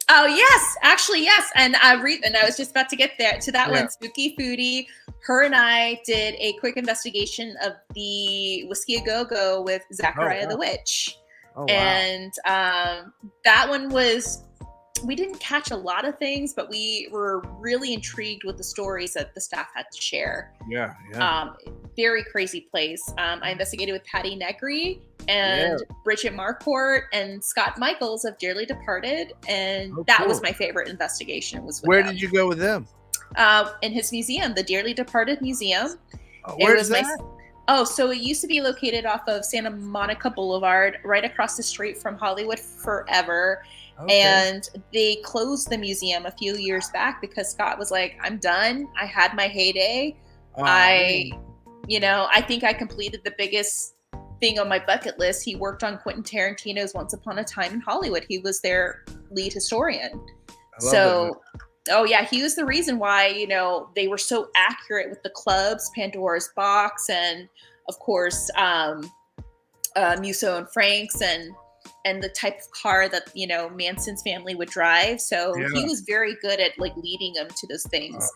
C: Oh yes, actually yes, and I was just about to get there to that one. Spooky Foodie. Her and I did a quick investigation of the Whiskey A Go Go with Zachariah the Witch, and that one was. We didn't catch a lot of things, but we were really intrigued with the stories that the staff had to share. Yeah. Very crazy place. I investigated with Patty Negri and Bridget Marcourt and Scott Michaels of Dearly Departed, and that was my favorite investigation.
B: Where did you go with them?
C: In his museum, the Dearly Departed Museum.
B: Where's that?
C: So it used to be located off of Santa Monica Boulevard, right across the street from Hollywood Forever. Okay. And they closed the museum a few years back because Scott was like, I'm done. I had my heyday. I think I completed the biggest thing on my bucket list. He worked on Quentin Tarantino's Once Upon a Time in Hollywood. He was their lead historian. He was the reason why, they were so accurate with the clubs, Pandora's Box, and of course, Musso and Frank's, and the type of car that, Manson's family would drive. So he was very good at like leading them to those things.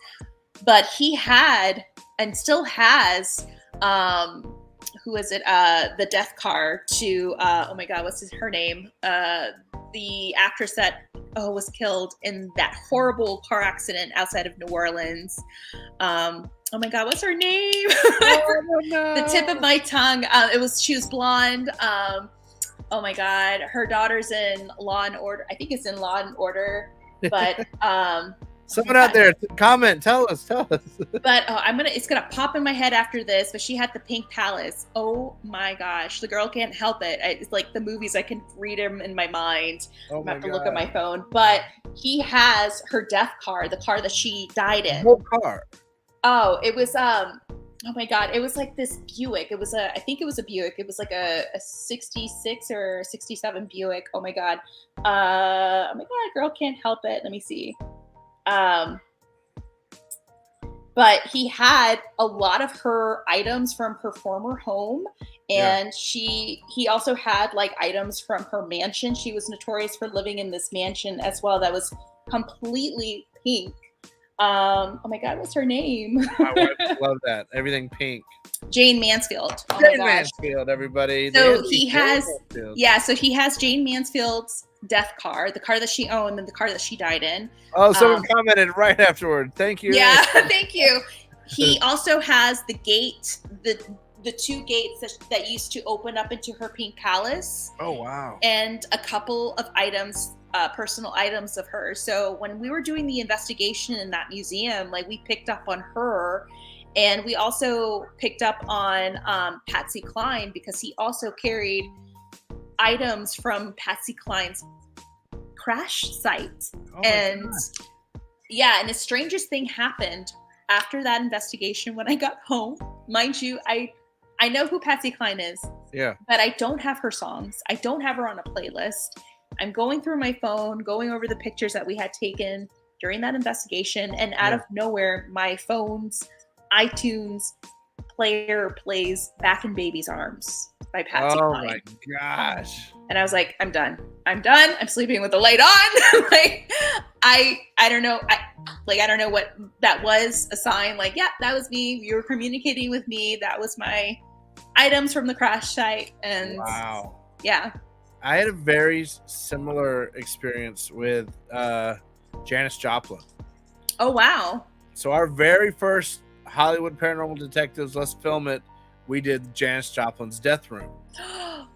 C: But he had and still has, who is it? The death car to, oh my God, what's her name? The actress that was killed in that horrible car accident outside of New Orleans. Oh my God, what's her name? The tip of my tongue. She was blonde. Oh my God, her daughter's in Law and Order. I think it's in Law and Order, but
B: someone out there, comment, tell us.
C: But it's gonna pop in my head after this. But she had the Pink Palace. Oh my gosh, the girl can't help it. It's like the movies. I can read them in my mind. I'm have to look at my phone. But he has her death car, the car that she died in.
B: What car?
C: Oh, it was oh my God, it was like this Buick. I think it was a Buick. It was like a 66 or 67 Buick. Oh my God. Girl can't help it. Let me see. But he had a lot of her items from her former home, and he also had like items from her mansion. She was notorious for living in this mansion as well that was completely pink. Oh my God, what's her name?
B: My wife love that. Everything pink.
C: Jane Mansfield. Oh
B: Jane Mansfield, everybody.
C: So he has Jane Mansfield's death car, the car that she owned and the car that she died in.
B: Oh, someone commented right afterward. Thank you.
C: Yeah, thank you. He also has the gate, the two gates that used to open up into her pink palace.
B: Oh, wow.
C: And a couple of items personal items of hers. So when we were doing the investigation in that museum, like we picked up on her, and we also picked up on Patsy Cline, because he also carried items from Patsy Cline's crash site.
B: Oh
C: And
B: God.
C: yeah, and the strangest thing happened after that investigation when I got home. Mind you, I know who Patsy Cline is,
B: Yeah.
C: but I don't have her songs. I don't have her on a playlist. I'm going through my phone, going over the pictures that we had taken during that investigation, and out of nowhere, my phone's iTunes player plays Back in Baby's Arms by Patsy
B: Oh
C: Cline.
B: my gosh.
C: And I was like, I'm done. I'm sleeping with the light on. Like, I don't know. I don't know what that was, a sign. Like, yeah, that was me. You were communicating with me. That was my items from the crash site. And
B: Wow.
C: yeah.
B: I had a very similar experience with Janis Joplin.
C: Oh, wow.
B: So our very first Hollywood Paranormal Detectives, Let's Film It, we did Janis Joplin's Death Room.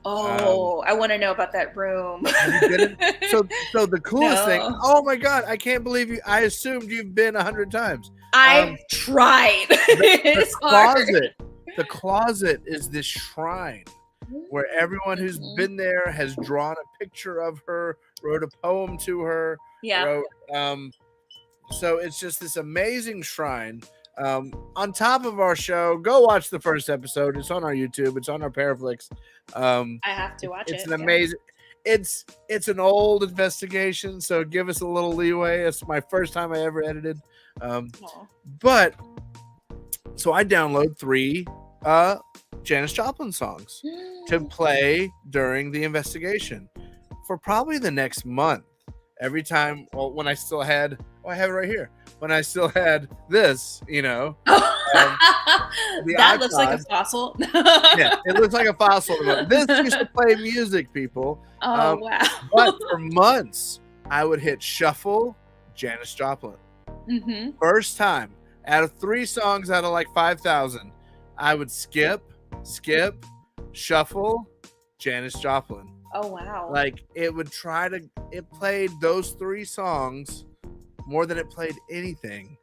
C: Oh, I want to know about that room.
B: You didn't? So the coolest thing,
C: No.
B: oh my God, I can't believe you. I assumed you've been 100 times.
C: I've tried. It's hard.
B: The closet is this shrine where everyone who's been there has drawn a picture of her, wrote a poem to her.
C: Yeah.
B: So it's just this amazing shrine. On top of our show, go watch the first episode. It's on our YouTube. It's on our Paraflix.
C: I have to watch it.
B: It's an amazing. It's an old investigation, so give us a little leeway. It's my first time I ever edited. But so I download 3 Janis Joplin songs to play during the investigation for probably the next month. Every time, when I still had, I have it right here. When I still had this,
C: that looks like a fossil.
B: Yeah, it looks like a fossil. This used to play music, people.
C: Oh, wow.
B: But for months, I would hit shuffle, Janis Joplin.
C: Mm-hmm.
B: First time, out of 3 songs out of like 5,000, I would skip, shuffle, Janis Joplin.
C: Oh, wow.
B: Like it played those 3 songs more than it played anything.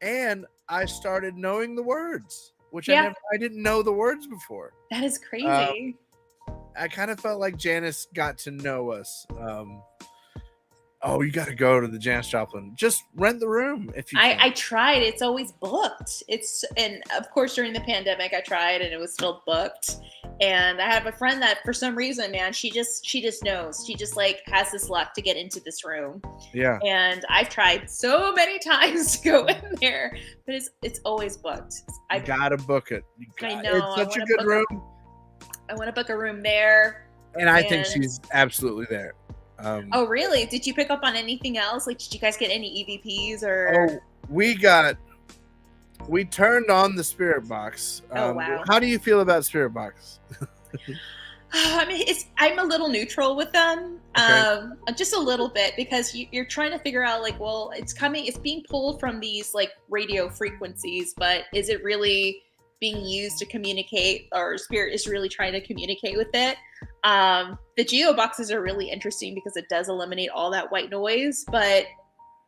B: And I started knowing the words, which I didn't know the words before.
C: That is crazy.
B: I kind of felt like Janis got to know us. You got to go to the Janis Joplin. Just rent the room if you can.
C: I tried. It's always booked. And of course, during the pandemic, I tried and it was still booked. And I have a friend that for some reason, man, she just knows. She just like has this luck to get into this room.
B: Yeah.
C: And I've tried so many times to go in there, but it's always booked.
B: I gotta book it.
C: I know.
B: It's such a good room.
C: I want to book a room there.
B: And I think she's absolutely there.
C: Oh, really? Did you pick up on anything else? Like, did you guys get any EVPs or?
B: Oh, we turned on the Spirit Box.
C: Oh, wow.
B: How do you feel about Spirit Box?
C: I mean, I'm a little neutral with them, just a little bit, because you're trying to figure out, like, well, it's being pulled from these like radio frequencies, but is it really being used to communicate, or Spirit is really trying to communicate with it? The geo boxes are really interesting because it does eliminate all that white noise, but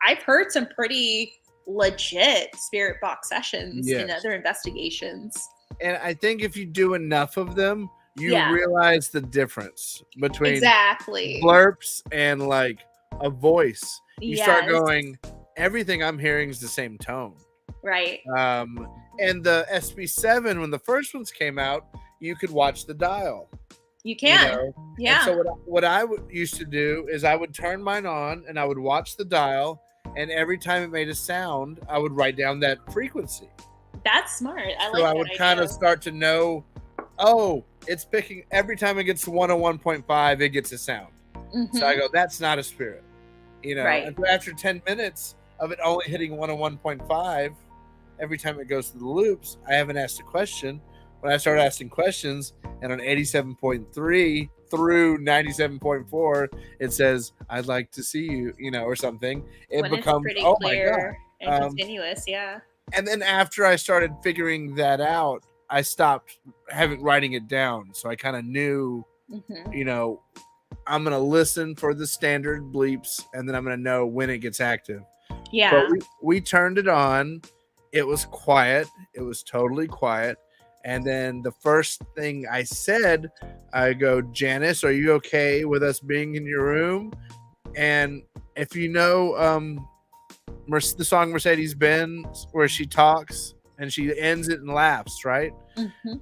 C: I've heard some pretty legit Spirit Box sessions in other investigations.
B: And I think if you do enough of them, you realize the difference between blurps and like a voice. You start going, everything I'm hearing is the same tone.
C: Right.
B: And the SB7, when the first ones came out, you could watch the dial.
C: You can. Yeah.
B: And so what I used to do is I would turn mine on and I would watch the dial, and every time it made a sound, I would write down that frequency.
C: That's smart.
B: I would kind of start to know, it's picking every time it gets to 101.5, it gets a sound. Mm-hmm. So I go, that's not a spirit.
C: Right.
B: And so after 10 minutes of it only hitting 101.5, every time it goes through the loops, I haven't asked a question. When I started asking questions, and on 87.3 through 97.4, it says, I'd like to see you, or something. It becomes
C: pretty
B: clear
C: my God. And continuous,
B: And then after I started figuring that out, I stopped writing it down. So I kind of knew, I'm gonna listen for the standard bleeps, and then I'm gonna know when it gets active.
C: Yeah.
B: But we turned it on. It was quiet. It was totally quiet. And then the first thing I said, I go, Janice, are you okay with us being in your room? And if you know the song Mercedes-Benz, where she talks and she ends it and laughs, right?
C: Mm-hmm.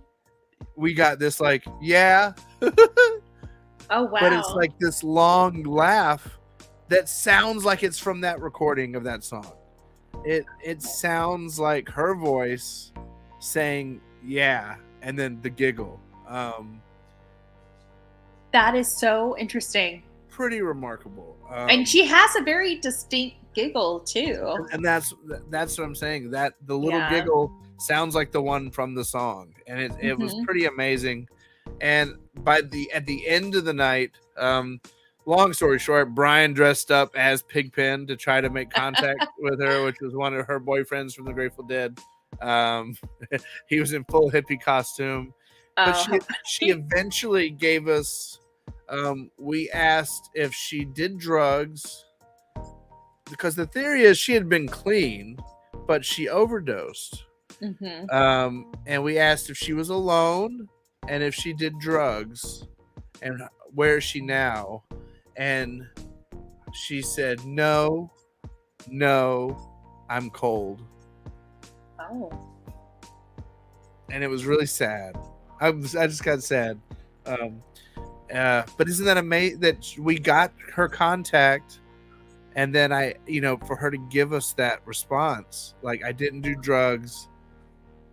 B: We got this like, yeah.
C: Oh, wow.
B: But it's like this long laugh that sounds like it's from that recording of that song. It sounds like her voice saying yeah, and then the giggle.
C: That is so interesting.
B: Pretty remarkable.
C: And she has a very distinct giggle too.
B: And that's what I'm saying. That the little giggle sounds like the one from the song, and it was pretty amazing. And at the end of the night, long story short, Brian dressed up as Pigpen to try to make contact with her, which was one of her boyfriends from the Grateful Dead. He was in full hippie costume, but she eventually gave us. We asked if she did drugs, because the theory is she had been clean, but she overdosed. And we asked if she was alone and if she did drugs, and where is she now? And she said, no, I'm cold.
C: Oh.
B: And it was really sad. I just got sad. But isn't that amazing that we got her contact, and then for her to give us that response, like, I didn't do drugs,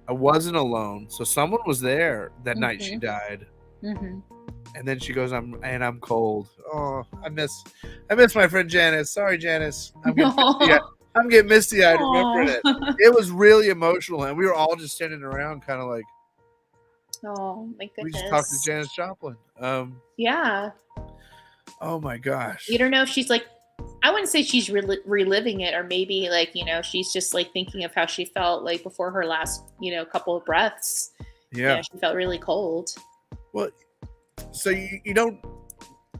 B: I wasn't alone, so someone was there that night she died. And then she goes, I'm cold. Oh, I miss my friend Janice. Sorry, Janice. I'm getting misty-eyed remembering it. It was really emotional, and we were all just standing around kind of like,
C: oh my goodness.
B: We just talked to Janis Joplin.
C: Yeah.
B: Oh my gosh.
C: You don't know if she's like, I wouldn't say she's reliving it, or maybe like, she's just like thinking of how she felt like before her last, couple of breaths.
B: Yeah.
C: She felt really cold.
B: Well, so you don't,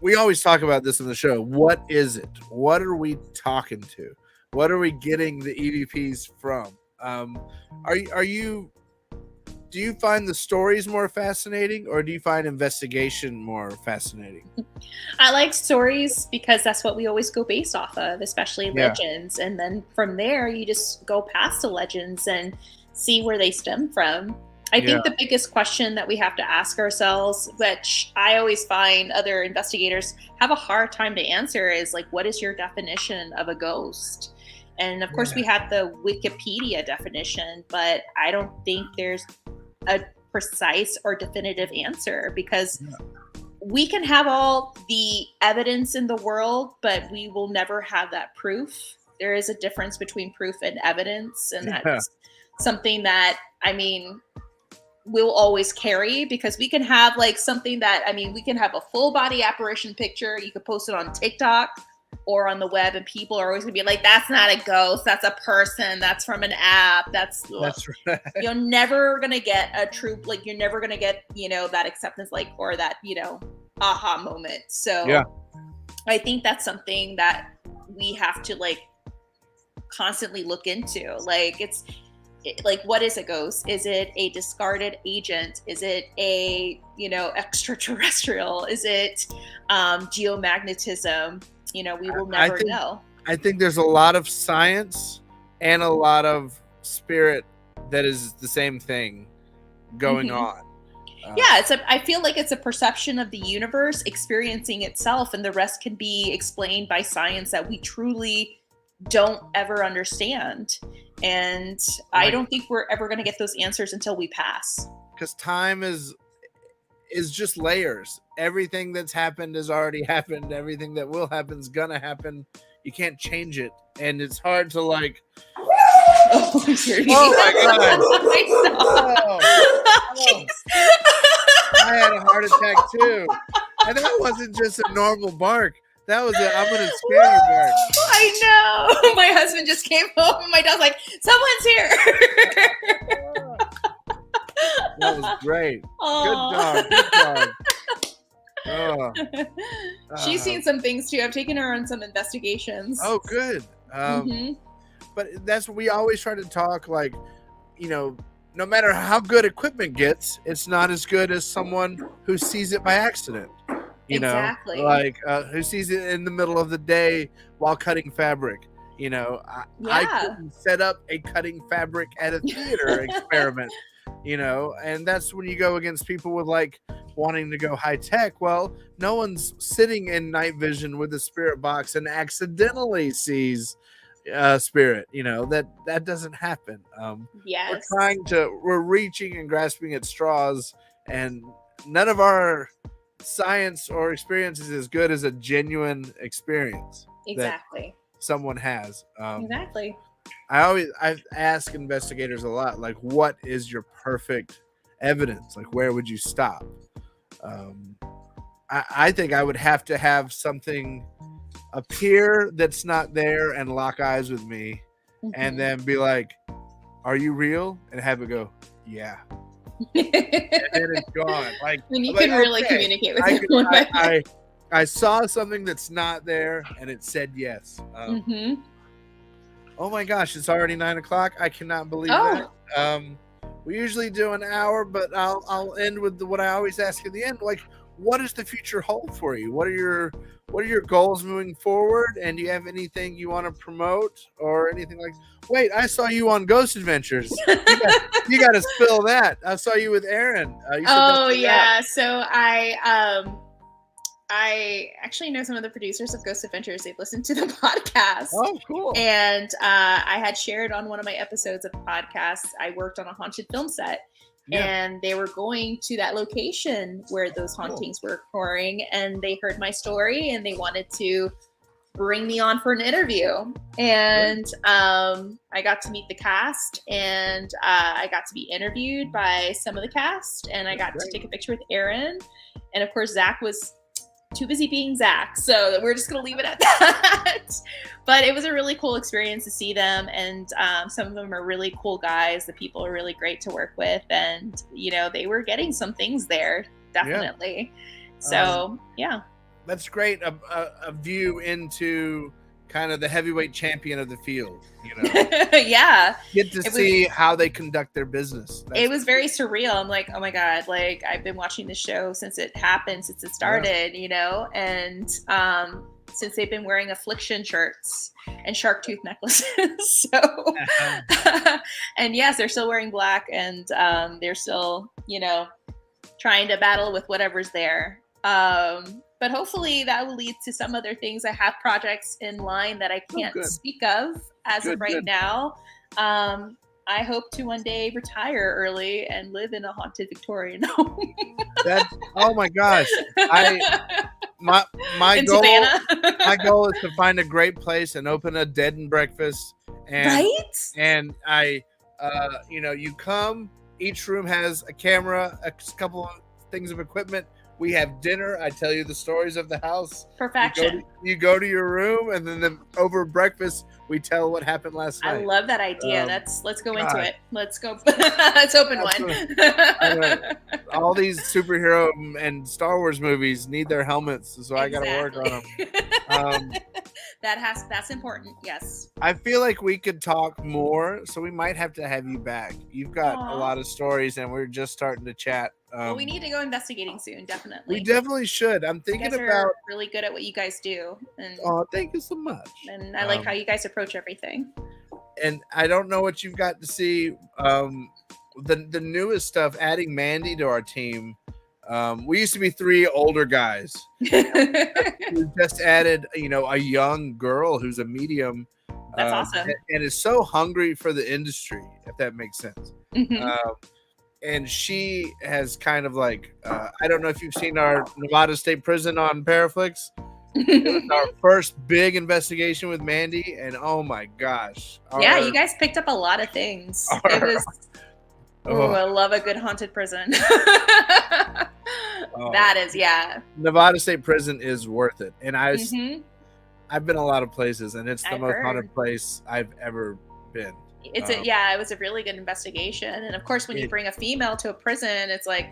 B: we always talk about this in the show. What is it? What are we talking to? What are we getting the EVPs from? Do you find the stories more fascinating, or do you find investigation more fascinating?
C: I like stories because that's what we always go based off of, especially legends. And then from there, you just go past the legends and see where they stem from. I think the biggest question that we have to ask ourselves, which I always find other investigators have a hard time to answer, is like, what is your definition of a ghost? And of course, we have the Wikipedia definition, but I don't think there's a precise or definitive answer, because we can have all the evidence in the world, but we will never have that proof. There is a difference between proof and evidence, and that's something that, we'll always carry, because we can have like something that, we can have a full body apparition picture. You could post it on TikTok or on the web, and people are always gonna be like, that's not a ghost, that's a person, that's from an app, that's right. You're never gonna get a true, like, you're never gonna get, that acceptance, like, or that, aha moment. So I think that's something that we have to like constantly look into. Like, like, what is a ghost? Is it a discarded agent? Is it a, extraterrestrial? Is it geomagnetism? We will never know. I think
B: there's a lot of science and a lot of spirit that is the same thing going on.
C: I feel like it's a perception of the universe experiencing itself, and the rest can be explained by science that we truly don't ever understand. And I don't think we're ever going to get those answers until we pass.
B: Because time is just layers. Everything that's happened has already happened. Everything that will happen is gonna happen. You can't change it, and it's hard to like. Oh my god! I had a heart attack too, and that wasn't just a normal bark. That was I'm gonna scare you bark.
C: I know. My husband just came home, and my dog's like, "Someone's here."
B: That was great. Good dog. Oh,
C: She's seen some things too. I've taken her on some investigations.
B: oh, good.
C: Hmm.
B: But that's what we always try to talk, like, no matter how good equipment gets, it's not as good as someone who sees it by accident.
C: Exactly.
B: Like who sees it in the middle of the day while cutting fabric. I couldn't set up a cutting fabric at a theater experiment. And that's when you go against people with like wanting to go high tech. Well, no one's sitting in night vision with a spirit box and accidentally sees spirit. That doesn't happen.
C: Yes.
B: We're reaching and grasping at straws, and none of our science or experience is as good as a genuine experience
C: Exactly.
B: that someone has.
C: Exactly.
B: I ask investigators a lot, like, what is your perfect evidence? Like, where would you stop? I think I would have to have something appear that's not there and lock eyes with me, and then be like, "Are you real?" and have it go, "Yeah." And then it's gone. Like,
C: when you
B: I'm
C: can
B: like,
C: really
B: okay,
C: communicate with everyone.
B: I saw something that's not there, and it said yes. Oh my gosh, it's already 9:00. I cannot believe that. We usually do an hour, but I'll end with what I always ask at the end. Like, what does the future hold for you? What are your goals moving forward? And do you have anything you want to promote or anything like? Wait, I saw you on Ghost Adventures. You got to spill that. I saw you with Aaron.
C: Oh yeah, so I actually know some of the producers of Ghost Adventures. They've listened to the podcast.
B: Oh, cool.
C: And I had shared on one of my episodes of the podcast, I worked on a haunted film set. Yeah. And they were going to that location where those hauntings were occurring. And they heard my story and they wanted to bring me on for an interview. And I got to meet the cast, and I got to be interviewed by some of the cast. And I got to take a picture with Aaron. And of course, Zach was too busy being Zach, so we're just gonna leave it at that. But it was a really cool experience to see them, and some of them are really cool guys. The people are really great to work with, and they were getting some things there, definitely. So
B: that's great. A view into kind of the heavyweight champion of the field.
C: Yeah,
B: get to see how they conduct their business.
C: It was very surreal. I'm like, oh my god, like I've been watching this show since it happened, since it started, and since they've been wearing affliction shirts and shark tooth necklaces. So and yes, they're still wearing black, and they're still trying to battle with whatever's there. But hopefully that will lead to some other things. I have projects in line that I can't speak of as of right now. I hope to one day retire early and live in a haunted Victorian home.
B: Oh my gosh. My goal is to find a great place and open a dead and breakfast. And I you come, each room has a camera, a couple of things of equipment. We have dinner. I tell you the stories of the house.
C: Perfection.
B: You go to your room, and then over breakfast, we tell what happened last night.
C: I love that idea. Let's go into it. Let's go. Let's open one.
B: All these superhero and Star Wars movies need their helmets, so I got to work on them.
C: That's important. Yes.
B: I feel like we could talk more, so we might have to have you back. You've got a lot of stories, and we're just starting to chat.
C: Well, we need to go investigating soon, definitely.
B: We definitely should. I'm thinking about
C: really good at what you guys do. And,
B: thank you so much.
C: And I like how you guys approach everything.
B: And I don't know what you've got to see. The newest stuff, adding Mandy to our team. We used to be 3 older guys. We just added, a young girl who's a medium.
C: That's awesome.
B: And is so hungry for the industry, if that makes sense. And she has kind of like, I don't know if you've seen our Nevada State Prison on Paraflix. It was our first big investigation with Mandy, and oh my gosh.
C: You guys picked up a lot of things. It was, I love a good haunted prison. That is,
B: Nevada State Prison is worth it. And I've been a lot of places, and it's the most haunted place I've ever been.
C: It was a really good investigation. And of course, when you bring a female to a prison, it's like,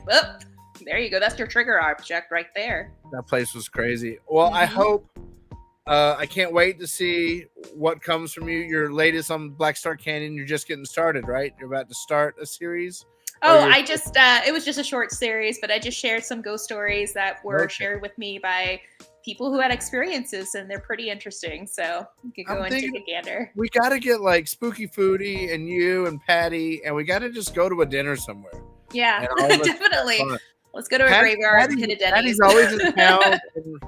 C: There you go. That's your trigger object right there.
B: That place was crazy. Well, I hope. I can't wait to see what comes from you. Your latest on Black Star Canyon. You're just getting started, right? You're about to start a series.
C: Oh, I just it was just a short series, but I just shared some ghost stories that were shared with me by people who had experiences, and they're pretty interesting. So you could go and take a gander.
B: We got to get like Spooky Foodie and you and Patty, and we got to just go to a dinner somewhere.
C: Yeah, definitely. Let's go to a graveyard and hit a Denny's.
B: Patty's always in town. And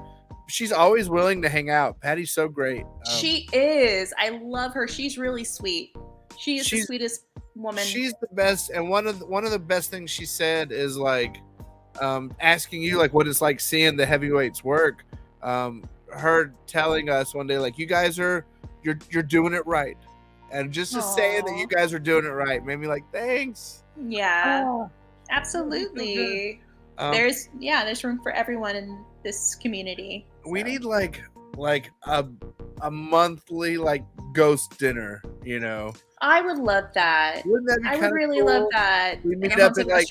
B: she's always willing to hang out. Patty's so great.
C: She is. I love her. She's really sweet. She's the sweetest woman. She's
B: the best. And one of the best things she said is like asking you like what it's like seeing the heavyweights work. Her telling us one day like you guys you're doing it right, and just saying that you guys are doing it right made me like thanks.
C: Yeah, absolutely. There's room for everyone in this community. So.
B: We need like a monthly like ghost dinner, you know.
C: I would love that.
B: Wouldn't that be
C: I would really
B: cool?
C: love that.
B: We meet up at like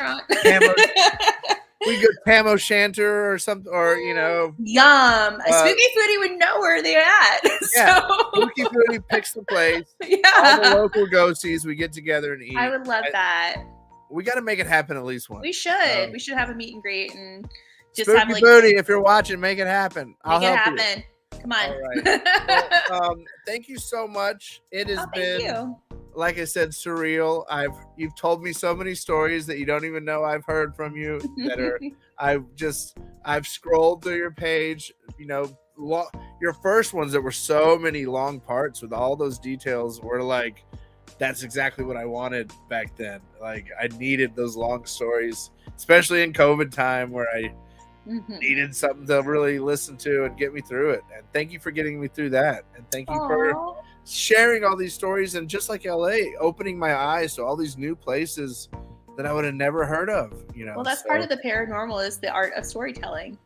B: we go Camo Shanter or something, or you know.
C: Yum! A Spooky Foodie would know where they're at.
B: Yeah, Spooky Foodie picks the place.
C: Yeah,
B: all the local ghosties we get together and eat.
C: I would love that.
B: We got to make it happen at least once.
C: We should. We should have a meet and greet and just
B: Spooky
C: have like.
B: Foodie, if you're watching, make it happen. I'll help you.
C: Make it happen. Come on.
B: All right. Well, thank you so much. It has been, like I said, surreal. You've told me so many stories that you don't even know I've heard from you. That are I've scrolled through your page. You know, your first ones that were so many long parts with all those details were like, that's exactly what I wanted back then. Like I needed those long stories, especially in COVID time where I needed something to really listen to and get me through it. And thank you for getting me through that. And thank you for sharing all these stories, and just like LA, opening my eyes to all these new places that I would have never heard of, you know.
C: Well, that's part of the paranormal is the art of storytelling.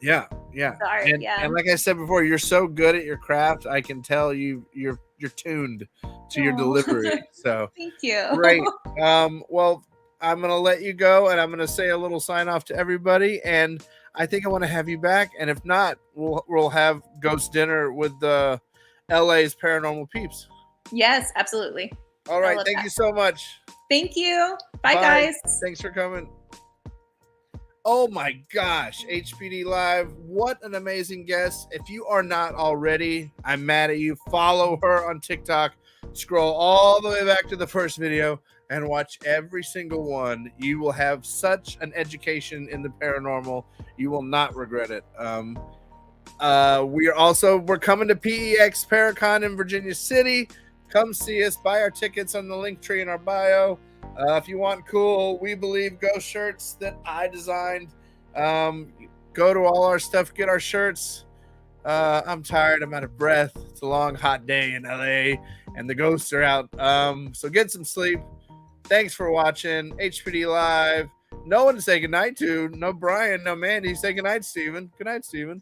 B: Yeah.
C: The art,
B: and like I said before, you're so good at your craft. I can tell you're tuned to your delivery. So
C: thank you.
B: Great. Well, I'm going to let you go, and I'm going to say a little sign off to everybody. And I think I want to have you back. And if not, we'll have ghost dinner with the LA's paranormal peeps.
C: Yes, absolutely.
B: All right. Thank you so much.
C: Thank you. Bye, guys.
B: Thanks for coming. Oh my gosh. HPD Live. What an amazing guest. If you are not already, I'm mad at you. Follow her on TikTok. Scroll all the way back to the first video and watch every single one. You will have such an education in the paranormal. You will not regret it. We're coming to PEX Paracon in Virginia City. Come see us. Buy our tickets on the link tree in our bio. If you want cool We Believe ghost shirts that I designed, go to all our stuff, get our shirts. I'm tired. I'm out of breath. It's a long, hot day in LA, and the ghosts are out. So get some sleep. Thanks for watching HPD Live. No one to say goodnight to. No Brian, no Mandy. Say goodnight, Steven. Good night, Steven.